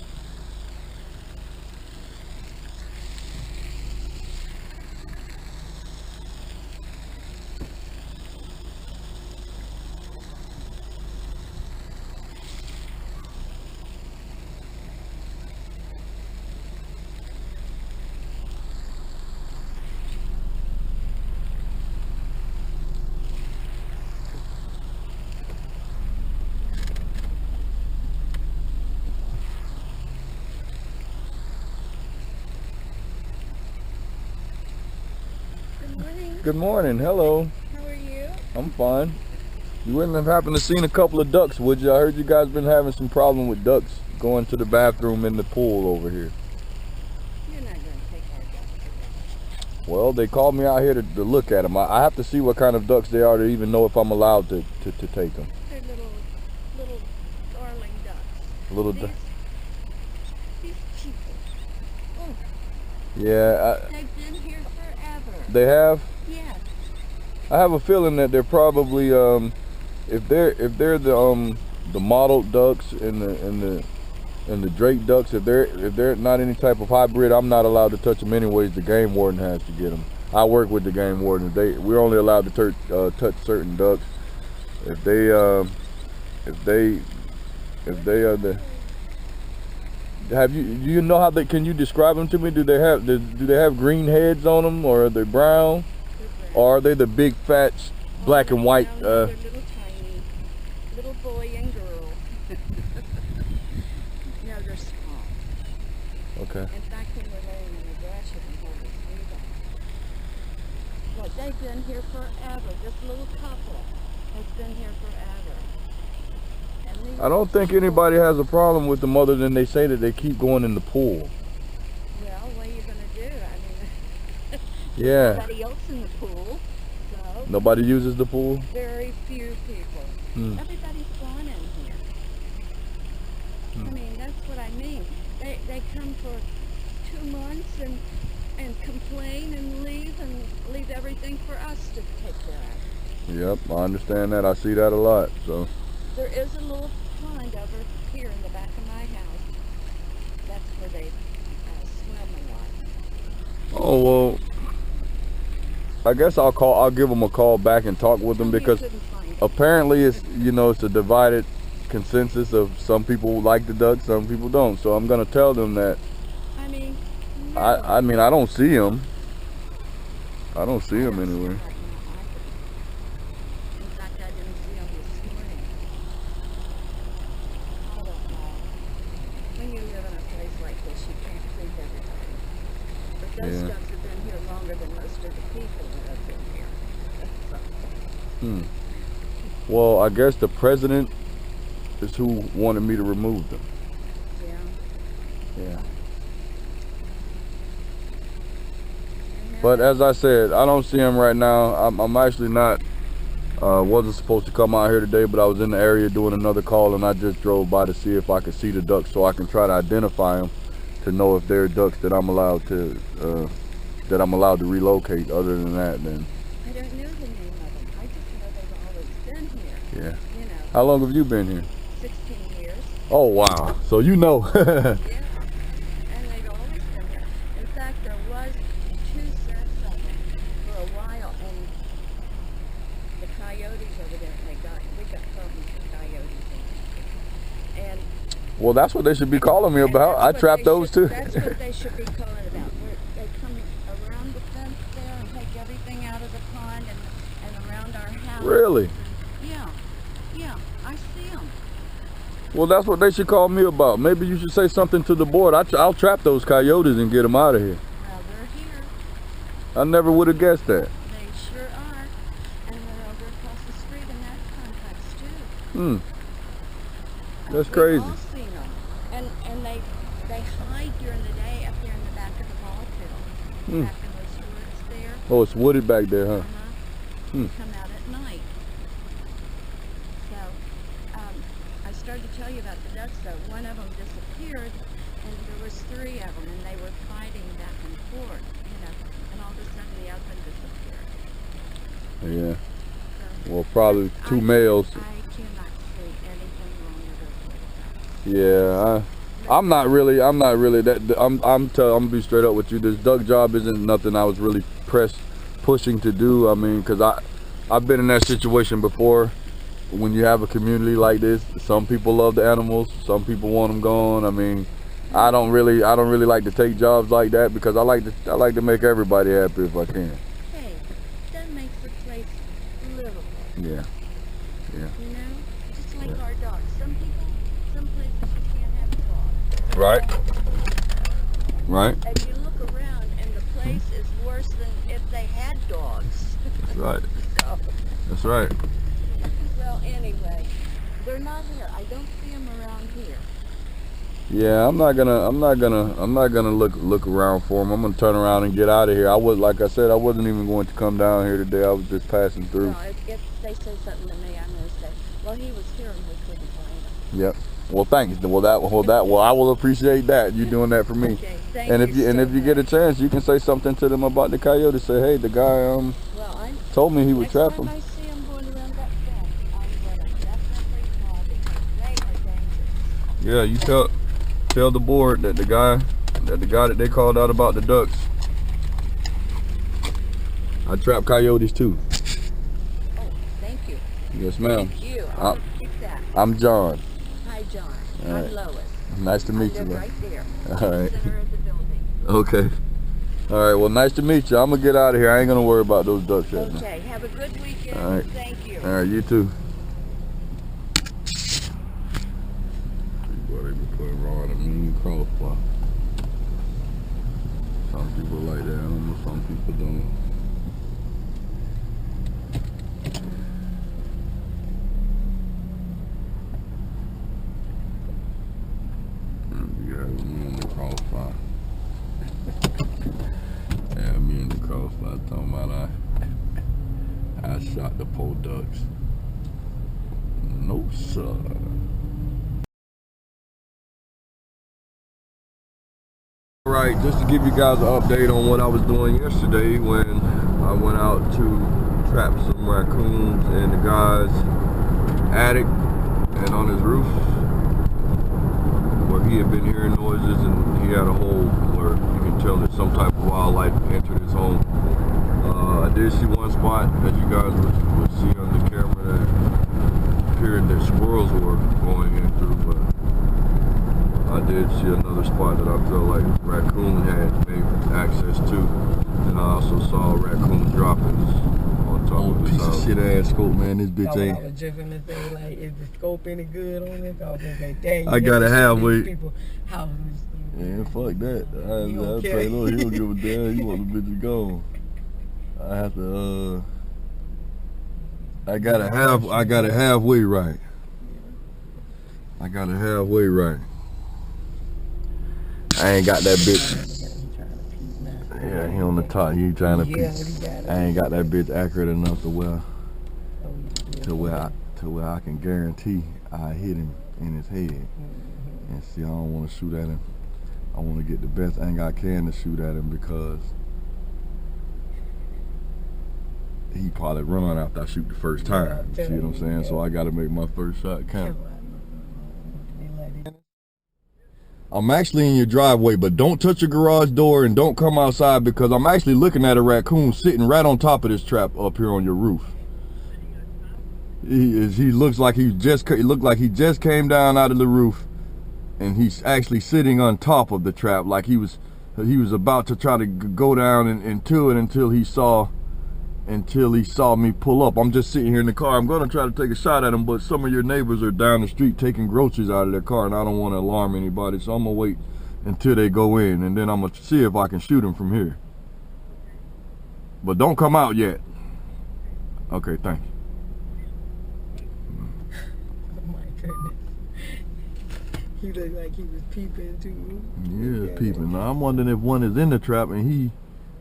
Good morning. Hello. How are you? I'm fine. You wouldn't have happened to seen a couple of ducks, would you? I heard you guys been having some problem with ducks going to the bathroom in the pool over here. You're not going to take our ducks today. Well, they called me out here to look at them. I have to see what kind of ducks they are to even know if I'm allowed to take them. They're little darling ducks. Little These people. Oh, Yeah. they've been here forever. They have? Yes. I have a feeling that they're probably if they're the mottled ducks and the Drake ducks, if they're not any type of hybrid, I'm not allowed to touch them anyways. The game warden has to get them. I work with the game warden. We're only allowed to touch certain ducks if they are the. Do you know how they? Can you describe them to me? Do they have green heads on them, or are they brown? Or are they the big fat black and white? They're little tiny, little boy and girl. No, they're small. Okay. In fact, when we're laying in the grass, you can hardly see them. But they've been here forever. This little couple has been here forever. And these I don't think people- anybody has a problem with them other than they say that they keep going in the pool. Well, what are you going to do? I mean, Yeah. nobody else in the pool, so Nobody uses the pool? very few people. Everybody's gone in here. I mean, that's what I mean. They come for 2 months and complain and leave everything for us to take care of. Yep, I understand that. I see that a lot. So There is a little pond over here in the back of my house. That's where they swim a lot. oh well, I guess I'll give them a call back and talk with them, Tell me you because couldn't find it. apparently it's a divided consensus of some people like the ducks, some people don't. So I'm gonna tell them that. I mean, I mean, I don't see them. I don't see them anywhere. In fact, I didn't see them this morning. I don't know. When you live in a place like this, you can't please everybody. But those Yeah. ducks have been here longer than most of the people that have been here. Well, I guess the president is who wanted me to remove them. Yeah. Yeah. But as I said, I don't see them right now. I'm actually not, wasn't supposed to come out here today, but I was in the area doing another call, and I just drove by to see if I could see the ducks so I can try to identify them to know if they're ducks that I'm allowed to relocate. Other than that, then. I don't know the name of them. I just know they've always been here. Yeah. You know, How long have you been here? 16 years. Oh, wow. So you know. Yeah. And they've always been here. In fact, there was 2 sets of them for a while, and the coyotes over there, we got problems with coyotes. And Well, that's what they should be calling me And about. I that's what trapped they those too. That's what they should be calling about. They come around the fence there and take everything out of the pond and around our house. Really? Yeah, I see them. Well, that's what they should call me about. Maybe you should say something to the board. I'll trap those coyotes and get them out of here. Well, they're here. I never would have guessed that. They sure are. And they're over across the street in that complex too. Hmm. That's We've crazy. all seen them. And they hide during the day up there in the back of the ball field. Back in those woods there. Oh, it's wooded back there, huh? Come out at night. So, I started to tell you about the ducks though. One of them disappeared and there was 3 of them and they were fighting back and forth, and all of a sudden the other one disappeared. Yeah. So, Well, probably 2 males. I cannot see anything wrong with those little ducks. Yeah, I'm not really that. I'm gonna be straight up with you. This duck job isn't nothing I was really pushing to do. I mean, cause I've been in that situation before. When you have a community like this, some people love the animals, some people want them gone. I mean, I don't really like to take jobs like that because I like to make everybody happy if I can. Hey, that makes the place livable. Yeah. Just like our dogs. Some places you can't have dogs. Right. Right. And you look around and the place is worse than if they had dogs. That's right. So, That's right. well, anyway, they're not here. I don't see them around here. Yeah, I'm not gonna look around for them. I'm gonna turn around and get out of here. Like I said, I wasn't even going to come down here today. I was just passing through. No, if they say something to me, I'm going to say, well, he was here and we couldn't find him. Yep. Well, thanks. Well, I will appreciate that. You doing that for me. Okay, thank And if you so you get a chance, you can say something to them about the coyote. Say, hey, the guy well, told me he would next trap time them. I see him going around that fence, I'm going to definitely call because they are dangerous. Yeah, you tell the board that the guy that they called out about the ducks. I trap coyotes too. Oh, thank you. Yes, ma'am. Thank you. I'll keep that. I'm John. Hi, John. All I'm right. Lois. Nice to meet I you. live Man. right there. All right. Center of the building. Okay. All right. Well, nice to meet you. I'm gonna get out of here. I ain't gonna worry about those ducks yet. Okay. Have a good weekend. All right. Thank you. All right. You too. Well, they be putting raw in a mean crossbar. Some people like that animal. Some people don't. You got me in the crossfire. Yeah, me in the crossfire talking about I shot the poor ducks. No, sir. Alright, just to give you guys an update on what I was doing yesterday when I went out to trap some raccoons in the guy's attic and on his roof where he had been hearing noises and he had a hole where you can tell that some type of wildlife entered his home. I did see one spot that you guys would see on the camera that appeared that squirrels were going in through, but I did see another spot that I felt like raccoon had maybe access to, and I also saw raccoon droppings on top of the piece of shit ass scope, man. This bitch I ain't. was just gonna say, like, is the scope any good on it? I was gonna say, dang, I got it halfway. People houses. Yeah, fuck that. You don't I care. say, look, he don't give a damn. He want the bitches gone. I have to. I got it halfway right. I got it halfway right. I ain't got that bitch. Yeah, he on the top. He trying to piece. I ain't got that bitch accurate enough to where I can guarantee I hit him in his head. And see, I don't want to shoot at him. I want to get the best angle I can to shoot at him because he probably run after I shoot the first time. See what I'm saying? So I got to make my first shot count. I'm actually in your driveway, but don't touch your garage door and don't come outside because I'm actually looking at a raccoon sitting right on top of this trap up here on your roof. He looks like he just came down out of the roof and he's actually sitting on top of the trap, like he was about to try to go down into it until he saw me pull up. I'm just sitting here in the car. I'm gonna try to take a shot at him, but some of your neighbors are down the street taking groceries out of their car, and I don't want to alarm anybody, so I'm gonna wait until they go in, and then I'm gonna see if I can shoot him from here. But don't come out yet. Okay, thank you. Oh my goodness. He looked like he was peeping too. Yeah, peeping. Now I'm wondering if one is in the trap and he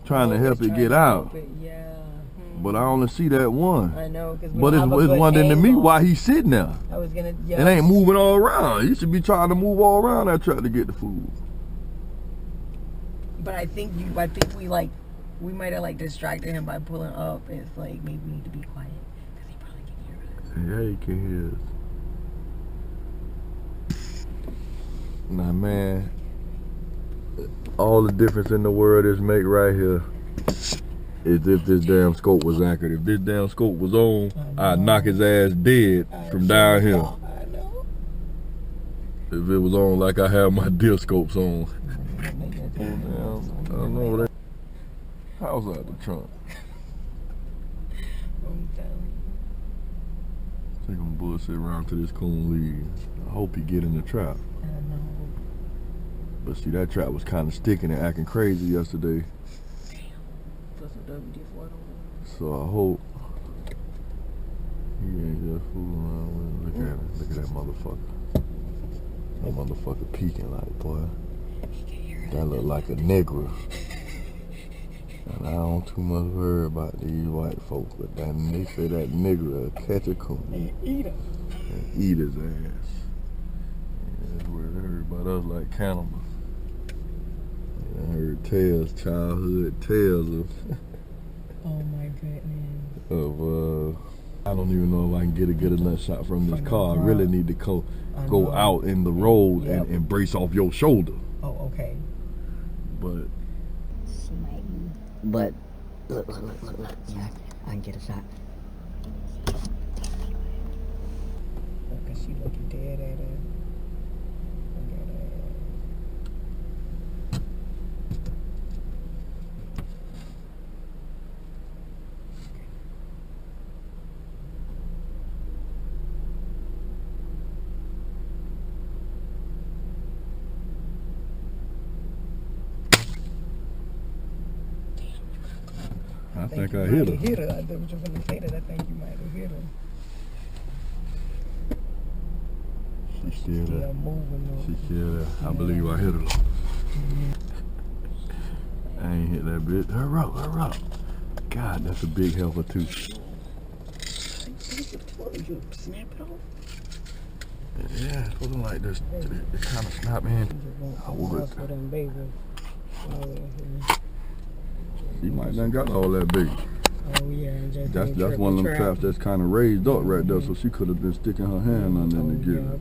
trying to help it get out. Yeah. But I only see that one. I know, because but it's wondering to me why he's sitting there. I was gonna. It ain't moving all around. He should be trying to move all around that trap to get the food. But I think we might have like distracted him by pulling up. It's like maybe we need to be quiet because he probably can hear us. Yeah, he can hear us. Nah, man, all the difference in the world is make right here is if this damn scope was accurate. If this damn scope was on, I'd knock his ass dead from down here. I know. If it was on like I have my deer scopes on. I don't know that. How's out the trunk? I'm telling you. Take him bullshit around to this coon leave. I hope he get in the trap. I know. But see, that trap was kind of sticking and acting crazy yesterday. Damn. Plus a WD-40. So I hope he ain't just fooling around with it. Look at him. Look at that motherfucker. That motherfucker peeking like, boy. That look like a nigger. And I don't too much worry about these white folks, but then they say that nigger will catch a coon And eat him. and eat his ass. Yeah, that's where they heard about us like cannibals. I heard tales, childhood tales Oh my goodness. of I don't even know if I can get a good enough shot from this car. I really need to go out in the road and brace off your shoulder. Oh, okay. But look. Yeah, I can get a shot. Look, she looking dead at her. Look at her. I think I hit her. I thought you were going to say that. I think you might have hit her. She's still there. Moving though. She's still there. I believe I hit her. I ain't hit that bitch. Hurry up. God, that's a big helper too. You snap it off? Yeah, it's looking like this. It kind of snap in. I would. She might done got all that big. Oh yeah, That's one of them traps that's kind of raised up right there, so she could have been sticking her hand on there to get it.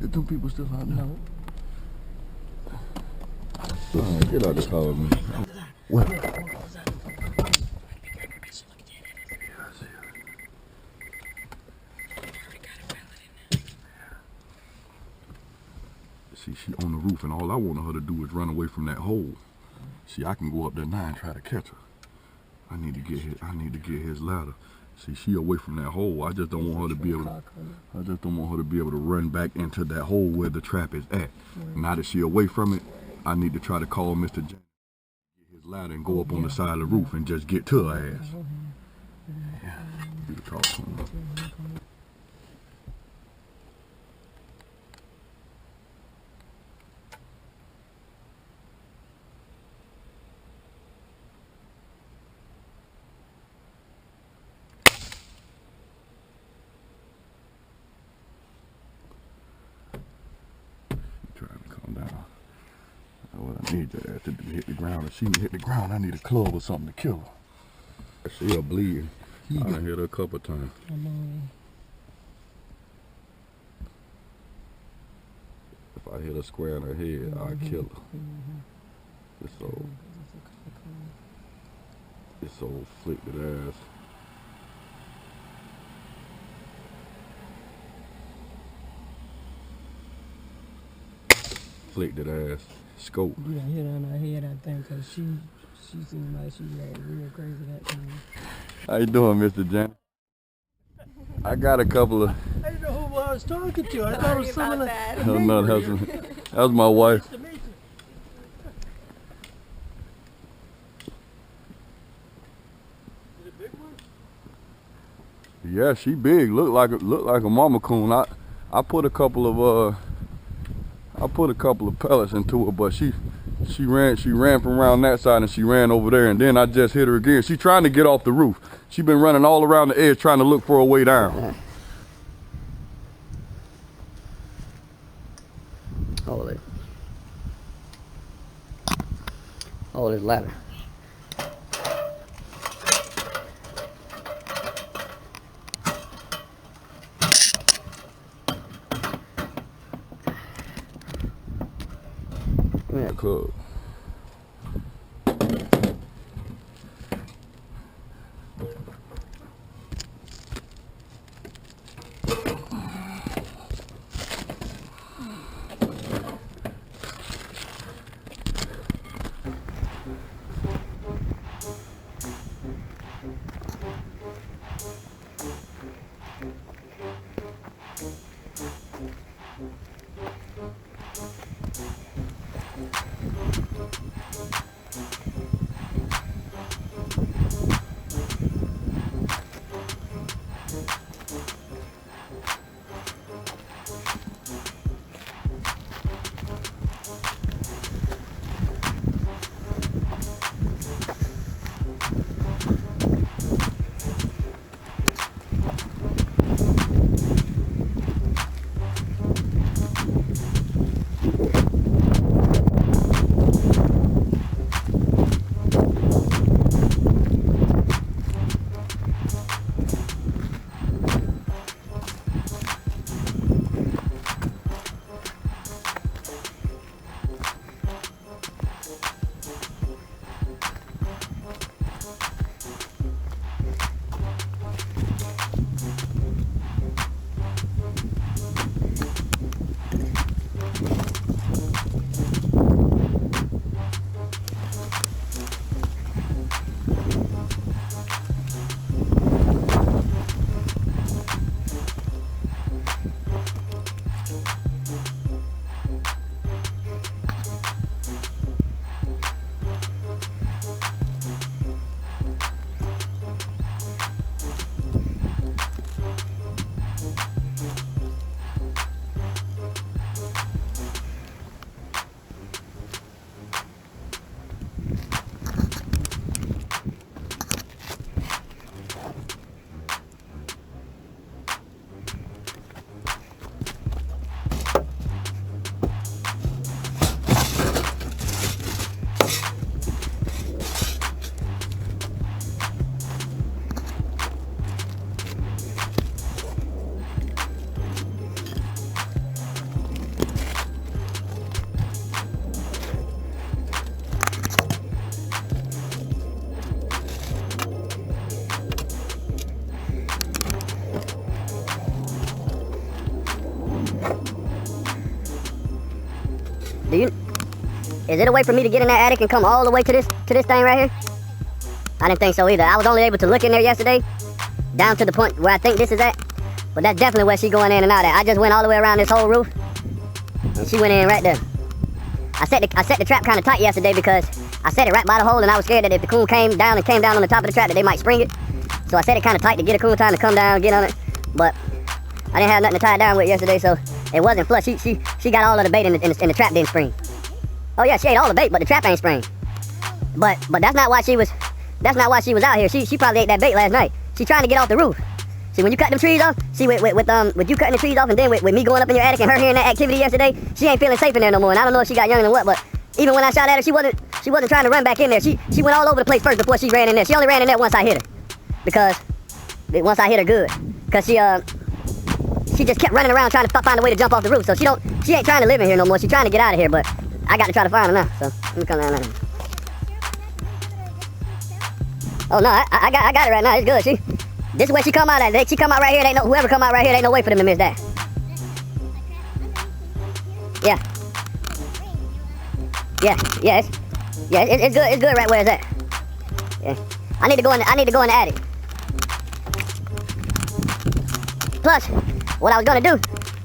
Is them people still out there? No. Get out the car with me. What? See, she on the roof, and all I wanted her to do is run away from that hole. See, I can go up there now and try to catch her. I need to get his ladder. See, she away from that hole. I just don't want her to be able to run back into that hole where the trap is at. Now that she away from it, I need to try to call Mr. James, get his ladder and go up on the side of the roof and just get to her ass. Yeah, you can talk to him. I need that ass to hit the ground. If she hit the ground, I need a club or something to kill her. She'll bleed. I done hit her a couple times. If I hit her square in her head, I'll kill her. This old flicked ass. afflicted ass. Scope. You done hit on her head, I think, because she seemed like she got real crazy that time. How you doing, Mr. Janet? I got a couple of... I didn't know who I was talking to. I thought it was someone that... Oh, no, that was my wife. Nice to meet you. Is it a big one? Yeah, she big. Look like a mama coon. I put a couple of pellets into her, but she ran from around that side and she ran over there, and then I just hit her again. She trying to get off the roof. She been running all around the edge trying to look for a way down. Hold this ladder. Club. Is it a way for me to get in that attic and come all the way to this thing right here? I didn't think so either. I was only able to look in there yesterday, down to the point where I think this is at. But that's definitely where she going in and out at. I just went all the way around this whole roof, and she went in right there. I set the trap kind of tight yesterday because I set it right by the hole, and I was scared that if the coon came down on the top of the trap that they might spring it. So I set it kind of tight to get a coon time to come down and get on it. But I didn't have nothing to tie it down with yesterday, so it wasn't flush. She got all of the bait in the trap didn't spring. Oh yeah, she ate all the bait, but the trap ain't spring. But that's not why she was out here. She probably ate that bait last night. She trying to get off the roof. See, when you cut them trees off, see with you cutting the trees off, and then with me going up in your attic and her hearing that activity yesterday, she ain't feeling safe in there no more. And I don't know if she got younger than what, but even when I shot at her, she wasn't trying to run back in there. She went all over the place first before she ran in there. She only ran in there once I hit her, once I hit her good, because she just kept running around trying to find a way to jump off the roof. So she ain't trying to live in here no more. She's trying to get out of here, but I got to try to find her now. So let me come down there. Oh no, I got it right now. It's good. This is where she come out at. She come out right here. Whoever come out right here, ain't no way for them to miss that. Yeah. It's good. It's good right where it's at. Yeah. I need to go in the attic. Plus, what I was gonna do,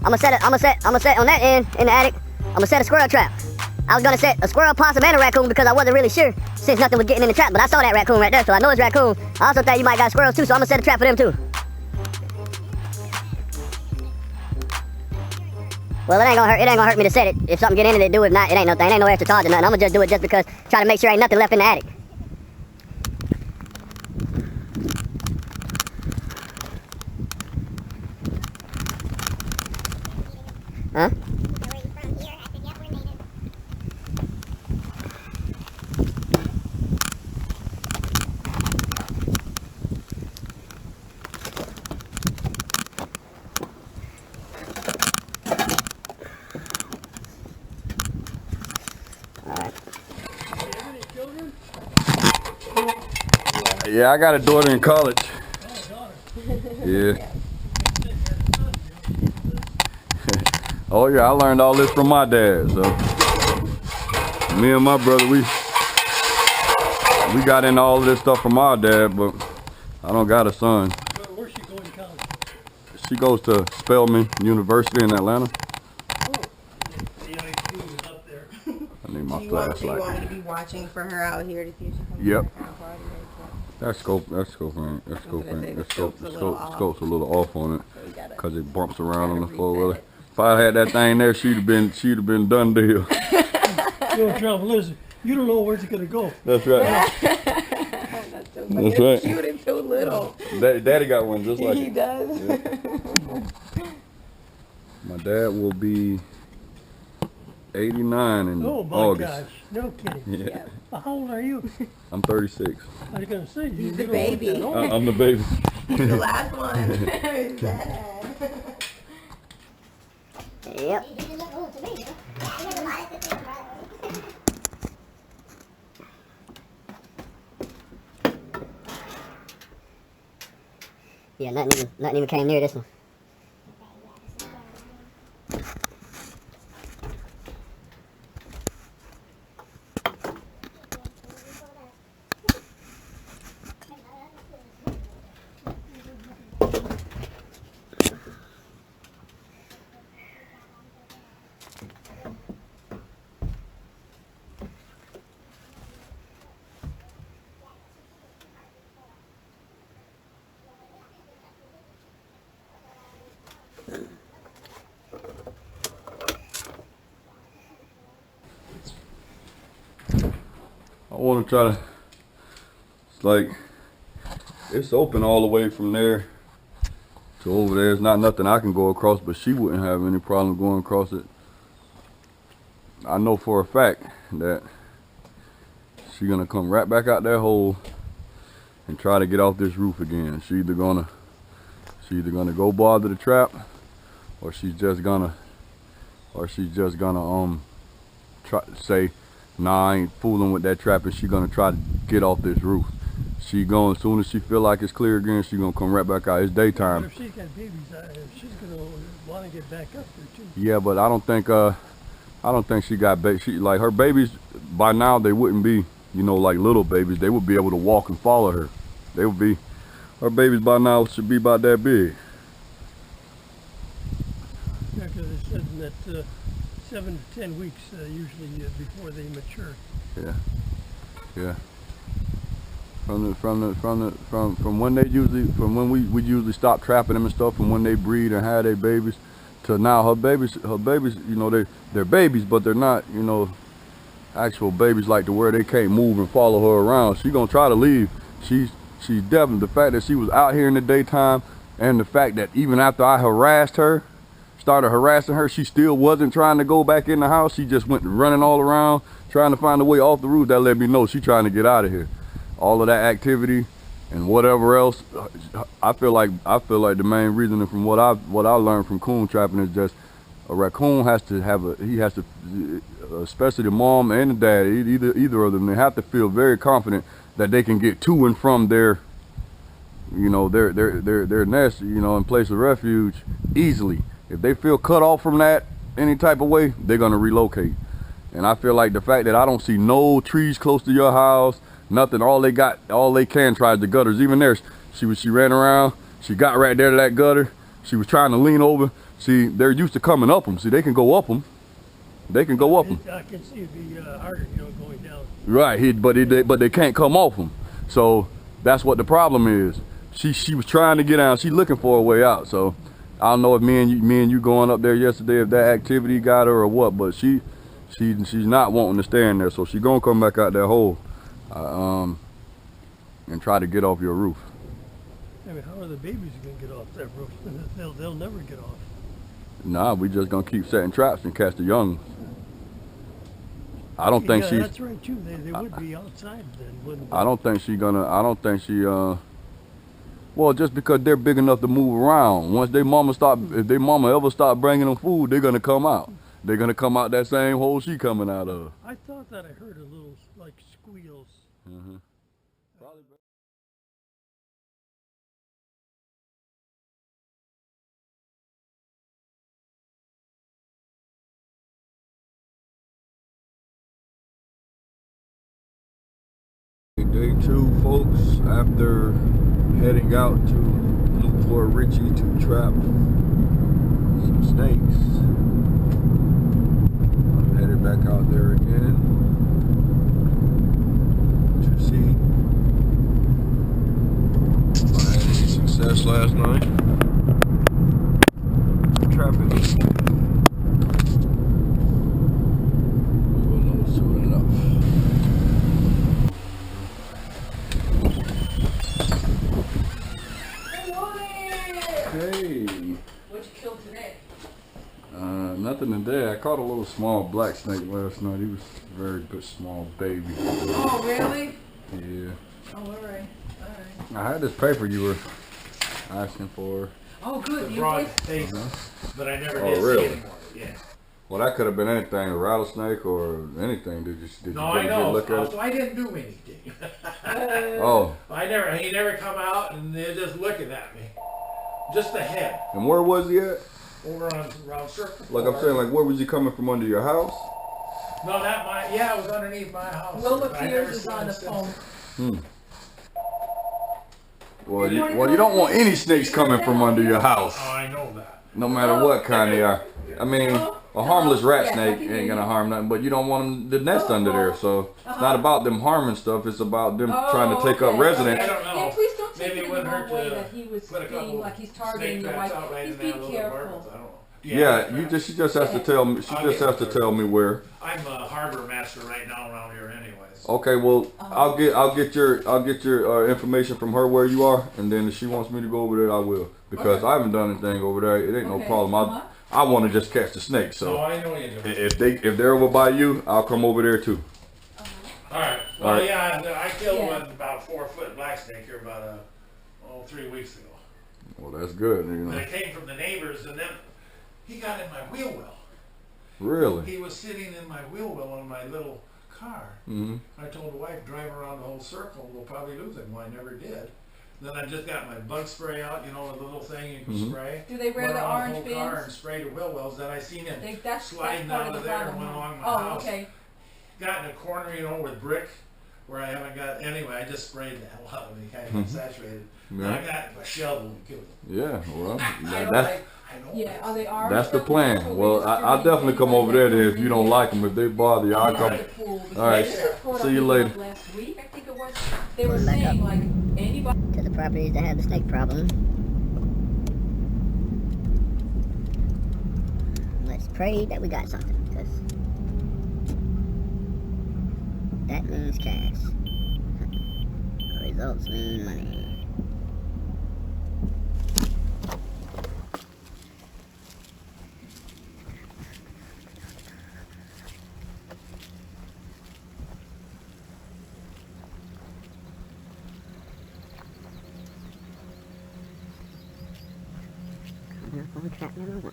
I'm gonna set on that end in the attic. I'm gonna set a squirrel trap. I was gonna set a squirrel, possum, and a raccoon because I wasn't really sure since nothing was getting in the trap. But I saw that raccoon right there, so I know it's raccoon. I also thought you might got squirrels too, so I'm gonna set a trap for them too. Well, it ain't gonna hurt me to set it. If something get in it, do it. If not, it ain't no thing. It ain't no extra charge or nothing. I'm gonna just do it just because, try to make sure ain't nothing left in the attic. Huh? Yeah, I got a daughter in college. Yeah. Oh yeah, I learned all this from my dad. So me and my brother, we got into all of this stuff from our dad, but I don't got a son. Where's she going to college? She goes to Spelman University in Atlanta. I need my flashlight. Do you want me to be watching for her out here to see if she comes Yep. back on party? That scope's a little off on it because it bumps around on the four-wheeler. If I had that thing there, she'd have been done deal. You know, trouble is, you don't know where's it gonna go. That's right. That's right. Shooting too little. Daddy got one just like He it. does. Yeah. My dad will be 89 in Oh my August. gosh, no kidding. Yeah. How old are you? I'm 36. I was gonna say, He's you the don't look baby. that old. I'm the baby. The last one. Is Dad. Yep. Yeah, nothing even came near this one. I want to try to, it's like, it's open all the way from there to over there. It's not nothing I can go across, but she wouldn't have any problem going across it. I know for a fact that she's gonna come right back out that hole and try to get off this roof again. She's either gonna go bother the trap, or she's just gonna try to say, nah, I ain't fooling with that trap, and she's gonna try to get off this roof. She going, as soon as she feel like it's clear again, she gonna come right back out. It's daytime. If she's got babies, she's gonna want to get back up there too. Yeah, but I don't think she got like her babies by now. They wouldn't be, you know, like little babies. They would be able to walk and follow her. They would be, her babies by now should be about that big. Yeah, because it said that 7 to 10 weeks usually before they mature. Yeah, yeah. From when they usually, from when we usually stop trapping them and stuff, from when they breed and have their babies, to now her babies, you know, they're babies, but they're not, you know, actual babies like to where they can't move and follow her around. She gonna try to leave. She's definitely, the fact that she was out here in the daytime, and the fact that even after I started harassing her, she still wasn't trying to go back in the house. She just went running all around trying to find a way off the roof. That let me know she's trying to get out of here. All of that activity and whatever else, I feel like the main reason, from what I learned from coon trapping, is just a raccoon has to have especially the mom and the dad, either of them, they have to feel very confident that they can get to and from their, you know, their nest, you know, in place of refuge easily. If they feel cut off from that any type of way, they're gonna relocate. And I feel like the fact that I don't see no trees close to your house, nothing, all they can try is the gutters. Even there, she ran around, she got right there to that gutter. She was trying to lean over. See, they're used to coming up them. See, they can go up them. They can go up them. I can see it'd be harder, you know, going down. Right, but they can't come off them. So that's what the problem is. She was trying to get down. She's looking for a way out. So I don't know if me and you going up there yesterday, if that activity got her or what, but she's not wanting to stay in there. So she's gonna come back out that hole and try to get off your roof. I mean, how are the babies going to get off that roof? They'll never get off. Nah, we just gonna keep setting traps and catch the young. I don't think she's. That's right too. They would be outside then, wouldn't they? I don't think well, just because they're big enough to move around. Once if their mama ever start bringing them food, they're gonna come out. They're gonna come out that same hole she coming out of. I thought that I heard a little like squeals. Mm-hmm. Day 2, folks, after heading out to Newport Richie to trap some snakes. I'm headed back out there again to see if I had any success last night trapping. We'll know soon enough. Hey. What'd you kill today? Nothing today. I caught a little small black snake last night. He was a very good small baby. Oh, really? Yeah. Oh, alright. Alright. I had this paper you were asking for. Oh, good. The You broad did? face, but I never Oh, did really? see anymore. Yeah. Well, that could have been anything, a rattlesnake or anything. Did you No, get I a good know. look at it? So I didn't do anything. Oh, He never come out and they're just looking at me. Just the head. and where was he at? Over on around Circle. Like I'm saying, like where was he coming from, under your house? No, it was underneath my house. Wilma I never Pierce is seen on the him phone. since. Well, you don't want any snakes coming from under your house, Oh, I know that. no matter what kind they are. I mean, a harmless rat snake ain't gonna harm nothing, but you don't want them to nest under there. So it's not about them harming stuff. It's about them trying to take up residence. I don't know. Yeah, please don't take Maybe it it in the wouldn't wrong hurt way to that he was put a being couple like he's targeting snake your traps wife. out right Please in be that little careful. apartment. I don't know. Yeah, she just has to tell me. She just has to tell me where. I'm a harbor master right now around here, anyways. Okay, well, I'll get your information from her where you are, and then if she wants me to go over there, I will, because I haven't done anything over there. It ain't no problem. I want to just catch the snake. So So I know you do. if they're over by you, I'll come over there too. All right. All Well, right. yeah, I killed one about 4-foot black snake here about 3 weeks ago. Well, that's good. You But know. it came from the neighbors, and then he got in my wheel well. Really? He was sitting in my wheel well on my little car. Mm-hmm. I told the wife, drive around the whole circle. We'll probably lose him. Well, I never did. Then I just got my bug spray out, the little thing you can spray. Do they wear Went the around orange whole car and bands? sprayed the wheel wells. Then I seen him That's sliding part out of of the there and problem. went along my Oh, house. okay. Got in a corner, with brick, where I haven't got. Anyway, I just sprayed the hell out of him. He kind of got saturated. Yeah. And I got a shovel and killed him. Yeah. Well, I don't that's like. I know. Yeah, are they orange? that's the stuff? plan. Or Well, we I'll definitely come over there then if you don't like them. If they bother you, I'll come. All right. See you later. Last week, I think it was. They were saying like anybody. To the properties that have the snake problem. Let's pray that we got something, because that means cash. Results mean money. Coming up on trap number 1.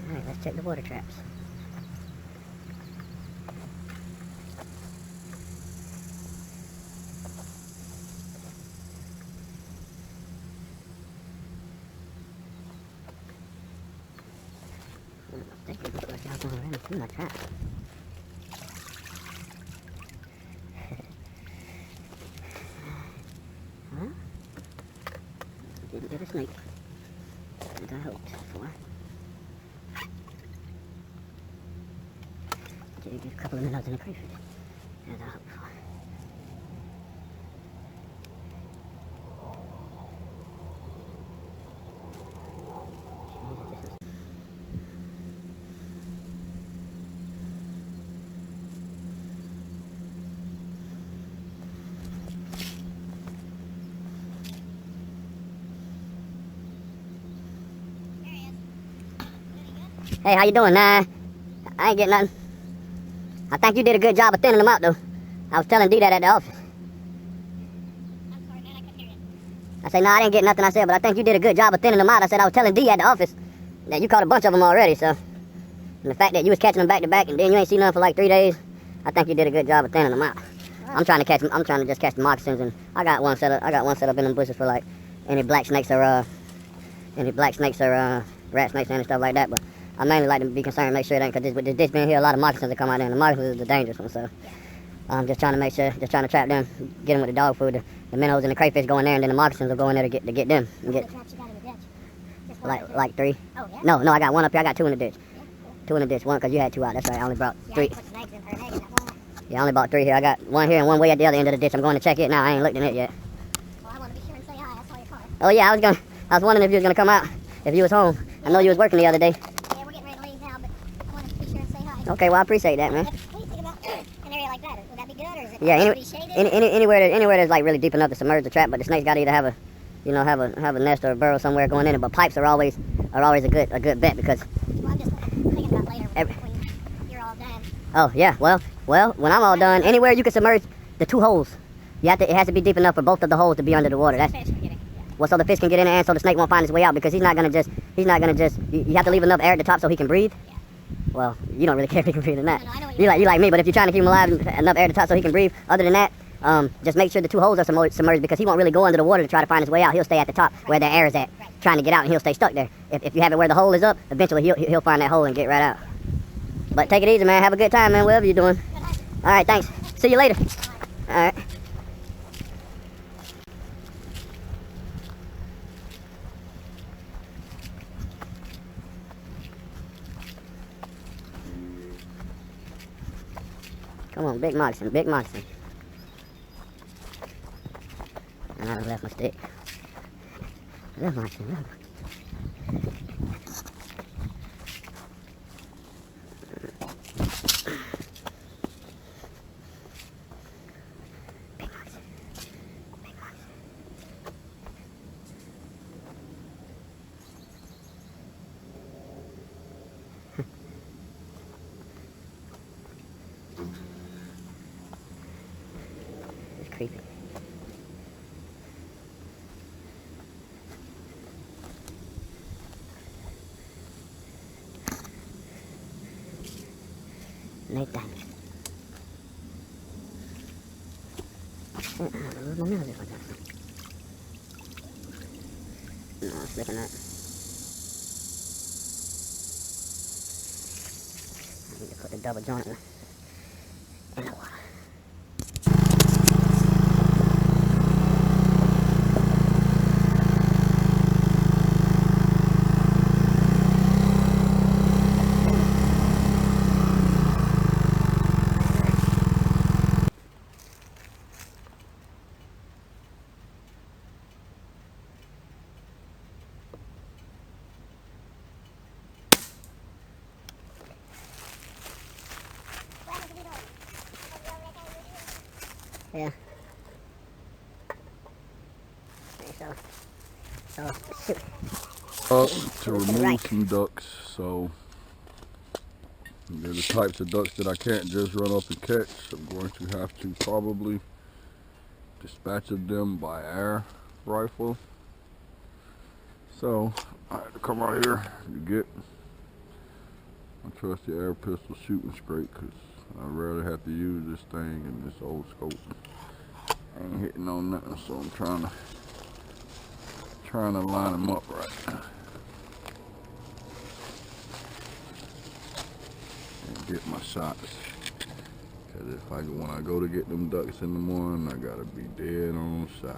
Alright, let's check the water traps. Didn't get a snake, as I hoped for. Did get a couple of minnows in the crayfish, as I hoped for. Hey, how you doing? Nah, I ain't getting nothing. I think you did a good job of thinning them out, though. I was telling D that at the office. I'm sorry, man, I couldn't hear you. I say, nah, I didn't get nothing I said, but I think you did a good job of thinning them out. I said I was telling D at the office that you caught a bunch of them already, so. And the fact that you was catching them back to back and then you ain't seen none for like 3 days, I think you did a good job of thinning them out. I'm trying to just catch the moccasins, and I got one set up in them bushes for like any black snakes or rat snakes and stuff like that, but I mainly like to be concerned, make sure it ain't, because with this ditch being here, a lot of moccasins that come out there, and the moccasins is the dangerous one, so. I'm just trying to make sure, just trying to trap them, get them with the dog food, the minnows and the crayfish go in there, and then the moccasins will go in there to get them. And get, traps you got in the ditch? Just one or two? like 3. Oh, yeah? No, I got 1 up here, I got 2 in the ditch. 2 in the ditch, 1 because you had 2 out, that's right, I only brought 3. Put snakes in her egg in that one. Yeah, I only bought 3 here, I got 1 here and 1 way at the other end of the ditch. I'm going to check it now, I ain't looked in it yet. Well, I want to be sure and say hi. I saw your car. Oh yeah, I was wondering if you was gonna come out, if you was home. I know you was working the other day. Yeah, we're getting ready to leave now, but I wanted to be sure and say hi. Okay, well I appreciate that, man. What do you think about an area like that? Would that be good, or is it Yeah, pretty shaded? anywhere that's like really deep enough to submerge the trap, but the snake's gotta either have a nest or a burrow somewhere going in it. But pipes are always a good bet because. Well, I'm just thinking about later when you're all done. Oh yeah, well, when I'm all done, anywhere you can submerge the 2 holes, it has to be deep enough for both of the holes to be under the water. That's Fish are getting. well, so the fish can get in there and so the snake won't find his way out, because he's not gonna just. You have to leave enough air at the top so he can breathe. Yeah. Well, you don't really care if he can breathe or not. No, I know what You like me, but if you're trying to keep him alive, enough air at the top so he can breathe. Other than that, just make sure the 2 holes are submerged, because he won't really go under the water to try to find his way out. He'll stay at the top where the air is at, trying to get out, and he'll stay stuck there. If you have it where the hole is up, eventually he'll find that hole and get right out. But take it easy, man. Have a good time, man. Whatever you're doing. All right, thanks. See you later. All right. Come on, big moccasin, big moccasin. And I left my stick. Little moccasin, little. Big moccasin, big moccasin. It's creepy. Nighttime. My nose is like that. No, I'm slipping up. I need to put the double joint in the water. Yeah. Okay, so shoot. To remove some ducks, so they're the types of ducks that I can't just run up and catch. I'm going to have to probably dispatch of them by air rifle. So I had to come out here to get my trusty air pistol shooting straight, because I rarely have to use this thing in this old scope. I ain't hitting on nothing, so I'm trying to line them up right. get my shots. Cause when I go to get them ducks in the morning, I gotta be dead on shot.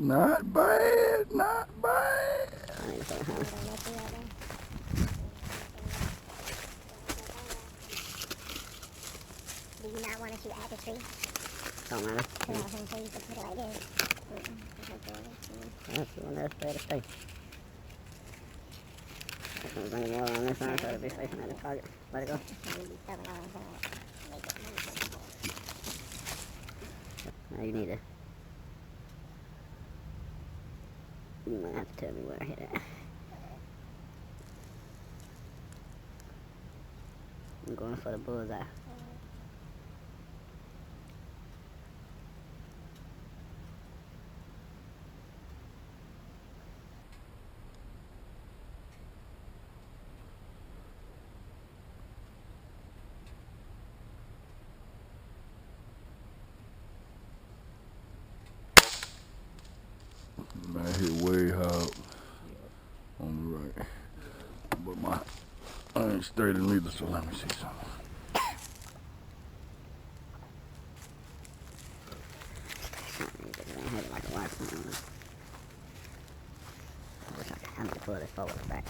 Not bad, not bad. Do you not want to shoot at the tree? Don't matter. Put it out here so you can put it like this. That's the one that's there to stay. I'm gonna bring it more on this side so it'll be facing at the target. Let it go. Now you need to. You might have to tell me where I hit it. I'm going for the bullseye. I hit way high on the right, but I ain't straight in either, so let me see something. I need to pull this forward back.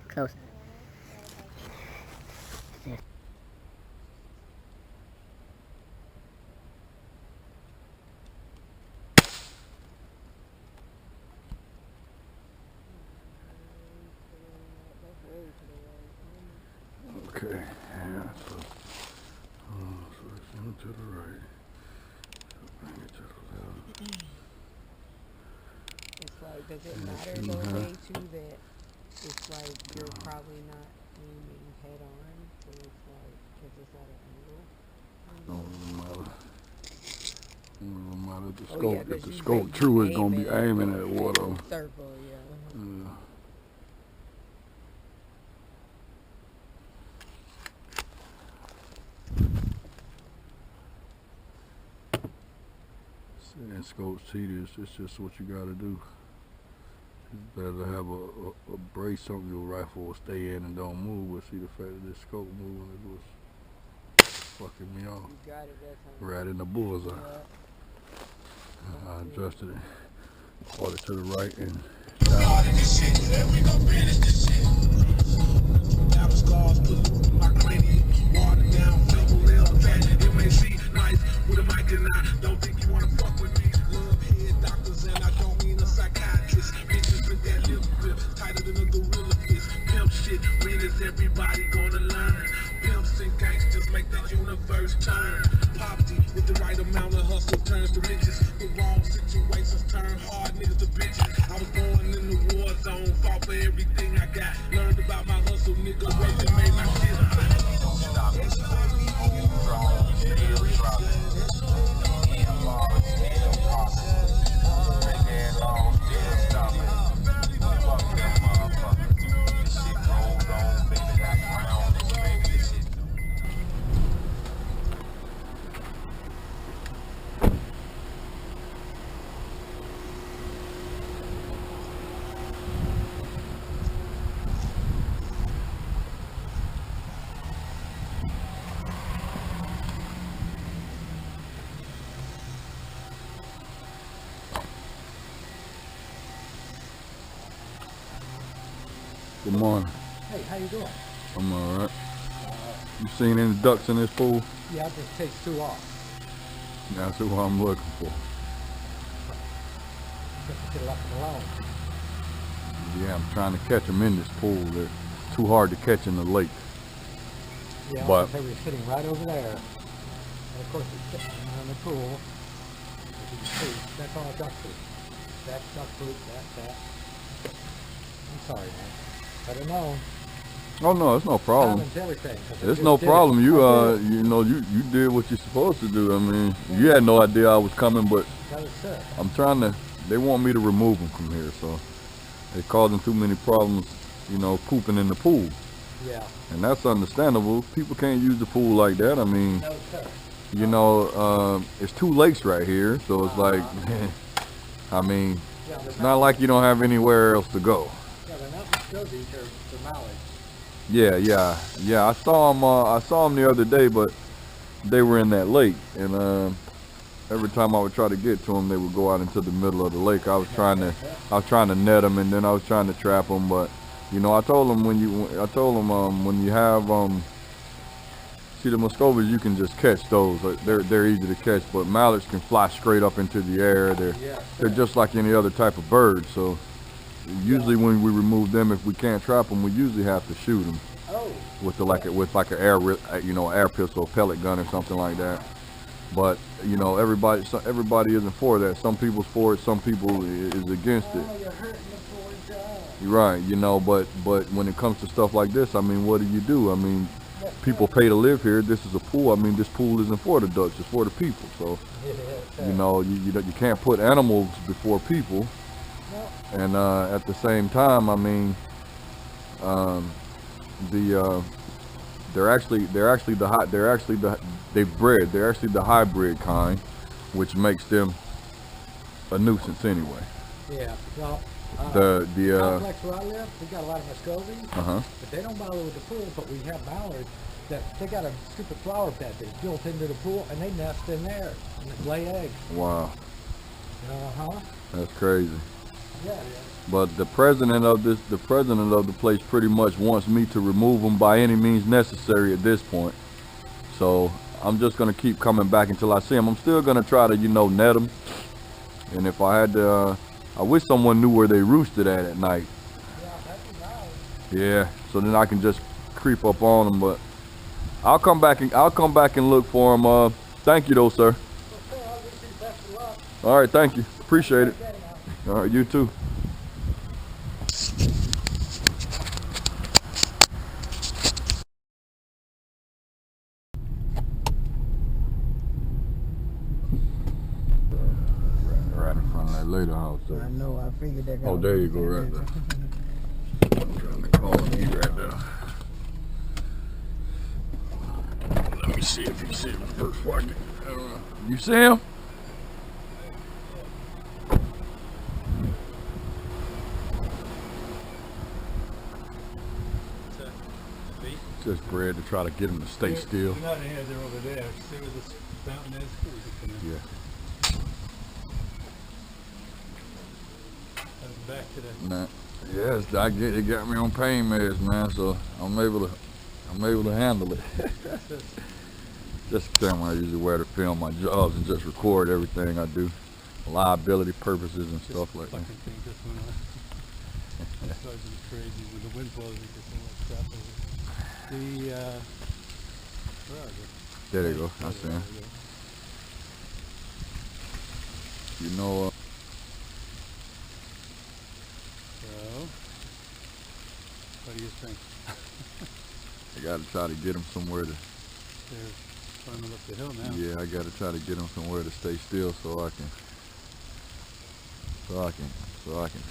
Close. Okay, yeah, so it's to the right, bring it to the left. It's like, does it matter the way too that it's like you're probably not aiming head on, so it's like, because it's at an angle? Don't really matter. Don't really matter. The Oh, scope, yeah, if the you scope may true, be it's gonna be aiming at water. Circle, yeah. Yeah. And scopes tedious, it's just what you gotta do. It's better to have a brace on your rifle or stay in and don't move, but see the fact that this scope moving, it was fucking me off. You got it that time. Right in the bullseye. Yeah. I adjusted it, brought it to the right and don't think you wanna fuck with me. Love head doctors and I don't mean a psychiatrist. Bitches with that lip grip, tighter than a gorilla fist. Pimp shit, when is everybody gonna learn? Pimps and gangsters make the universe turn. Poverty with the right amount of hustle turns to riches. The wrong situations turn hard niggas to bitches. I was born in the war zone, fought for everything I got. Learned about my hustle, nigga, work and made my shit hot. good morning. Hey, how you doing? I'm alright. You seen any ducks in this pool? Yeah, I just takes 2 off. That's what I'm looking for. Guess you should have left them alone. Yeah, I'm trying to catch them in this pool. They're too hard to catch in the lake. Yeah, But they were sitting right over there. And of course, it's sitting in the pool. As you can see, that's all duck food. That's duck food, that. I'm sorry, man. I don't know. oh no, it's no problem. Balance everything, 'cause I It's just no did it. problem. You I did it. you know, you did what you're supposed to do. I mean, you had no idea I was coming, but That was it. I'm trying to. They want me to remove them from here, so they're causing too many problems. You know, pooping in the pool, Yeah. and that's understandable. People can't use the pool like that. I mean, That was it. you know, it's 2 lakes right here, so it's like, I mean, Yeah, it's not like you don't have anywhere else to go. Yeah, they're not Muscovies, they're mallards. Yeah. I saw them the other day, but they were in that lake, and every time I would try to get to them, they would go out into the middle of the lake. I was trying to net them, and then I was trying to trap them, but you know, I told them when you have see the Muscovies, you can just catch those. They're easy to catch, but mallards can fly straight up into the air. They're just like any other type of bird. So usually when we remove them, if we can't trap them, we usually have to shoot them with like an air pistol, pellet gun, or something like that. But you know, everybody isn't for that. Some people's for it, some people is against it. Oh, you're hurting the poor dog. You're right, you know, but when it comes to stuff like this, I mean, what do? I mean, people pay to live here. This is a pool. I mean, this pool isn't for the ducks, it's for the people. So, you know, you can't put animals before people. And at the same time, I mean, they're actually the hybrid kind, which makes them a nuisance anyway. Yeah, well, The complex where I live, we got a lot of Muscovies, but they don't bother with the pool, but we have mallards that they got a stupid flower bed that's built into the pool, and they nest in there and lay eggs. Wow, That's crazy. Yeah. But the president of the place pretty much wants me to remove them by any means necessary at this point. So I'm just gonna keep coming back until I see them. I'm still gonna try to, you know, net them. And if I had to, I wish someone knew where they roosted at night. Yeah, that'd be nice. Yeah, so then I can just creep up on them. But I'll come back and look for them. Thank you though, sir. Okay, I'll wish you best of luck. All right, thank you. Appreciate it. All right, you too. Right in front of that later house there. I know, I figured that. Oh, there you go, right there. I'm trying to call him right there. Let me see if you see him first. You see him? Just bred to try to get him to stay still. They're not in here, they're over there. See where this fountain is? Yeah. Back to the... Nah. Yes, it got me on pain meds, man. So I'm able to handle it. Just the camera I usually wear to film my jobs and just record everything I do, liability purposes and stuff like that. Fucking thing just went on. It's driving me crazy. When the wind blows, it gets so much crap over. Where are they? There they go. I see him. You know, So, what do you think? I gotta try to get them somewhere to. They're climbing up the hill now. Yeah, I gotta try to get them somewhere to stay still so I can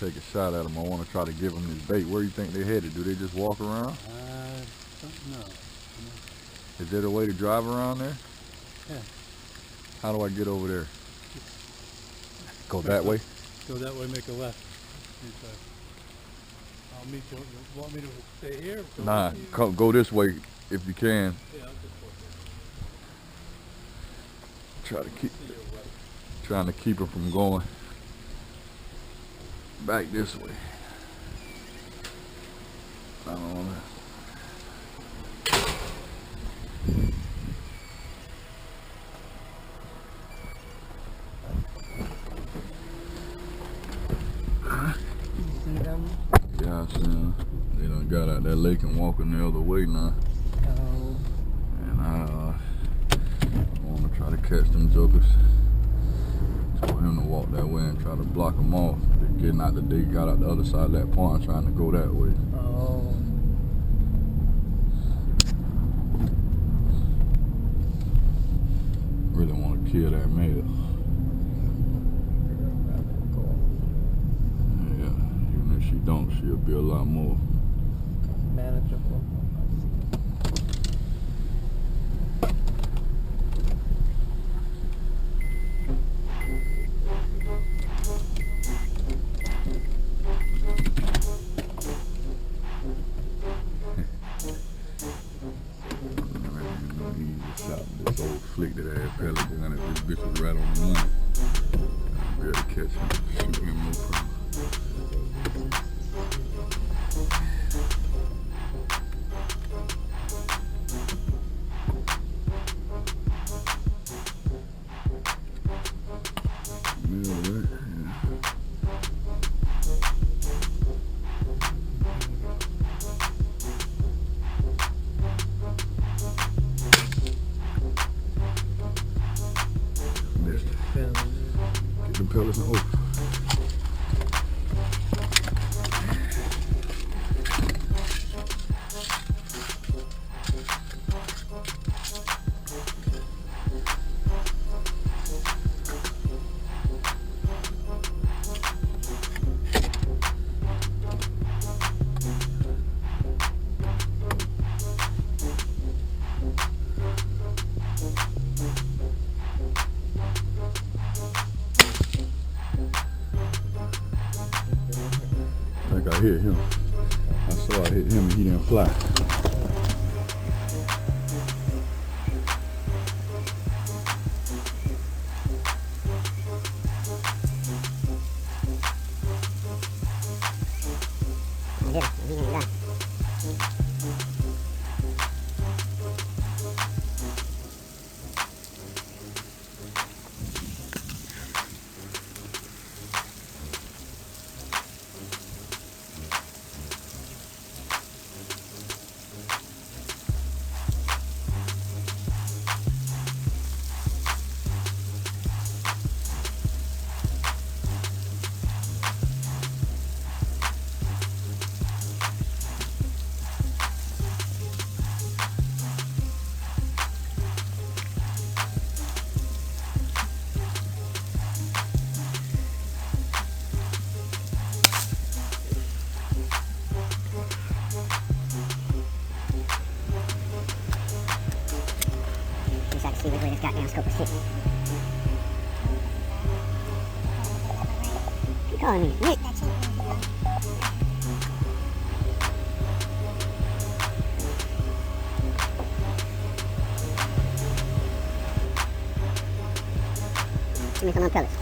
take a shot at them. I want to try to give them this bait. Where do you think they're headed? Do they just walk around? Don't know. Is there a way to drive around there? Yeah. How do I get over there? Go that way? Go that way, make a left. I'll meet you. You want me to stay here? Nah, go this way if you can. Yeah, I'll just walk there. Trying to keep them from going back this way. I don't know. got out that lake and walking the other way now. Oh. And I want to try to catch them jokers. For him to walk that way and try to block them off. They got out the other side of that pond trying to go that way. Oh. Really want to kill that male. Yeah, even if she don't, she'll be a lot more Manageable. This old flicked ass pellet gun, if this bitch was right on the money, I'd be able to catch him, shoot him no problem. Yeah, right. Yeah. Get them pellets and open. I think I hit him. I saw I hit him and he didn't fly. See which way this goddamn scope is hitting. You calling me Nick? Give me some pellets.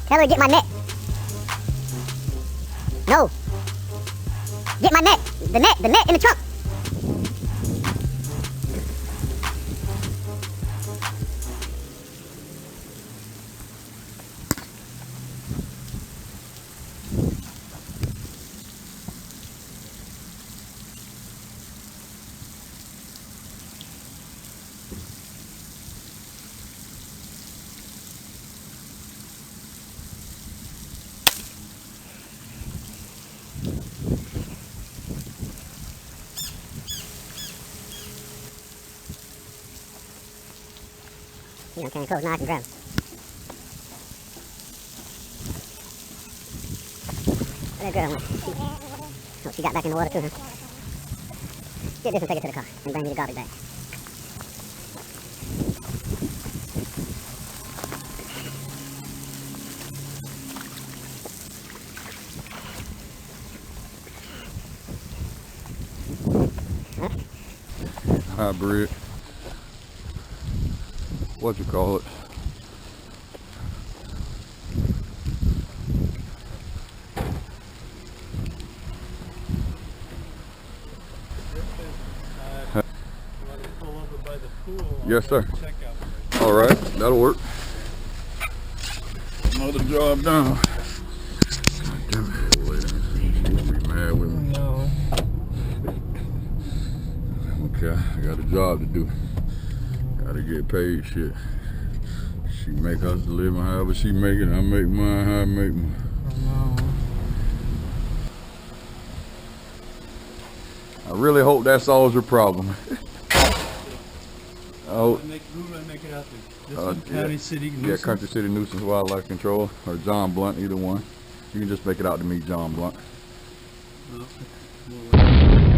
Tell her to get my net. No. Get my net. The net in the trunk. You know, came close, now I can grab him. Where that girl went? Oh, she got back in the water too, huh? Get this and take it to the car and bring me the garbage bag. Hybrid. What you call it? Yes, sir. All right, that'll work. Another job done. Damn it, old lady. She gonna be mad with me. No. Okay, I got a job to do. Gotta get paid, shit. She make us live however she make it. I make mine how I make mine. I really hope that solves your problem. Who do I make it out to? This one, County City Nuisance? Yeah, Country City Nuisance Wildlife Control, or John Blunt, either one. You can just make it out to me, John Blunt. No.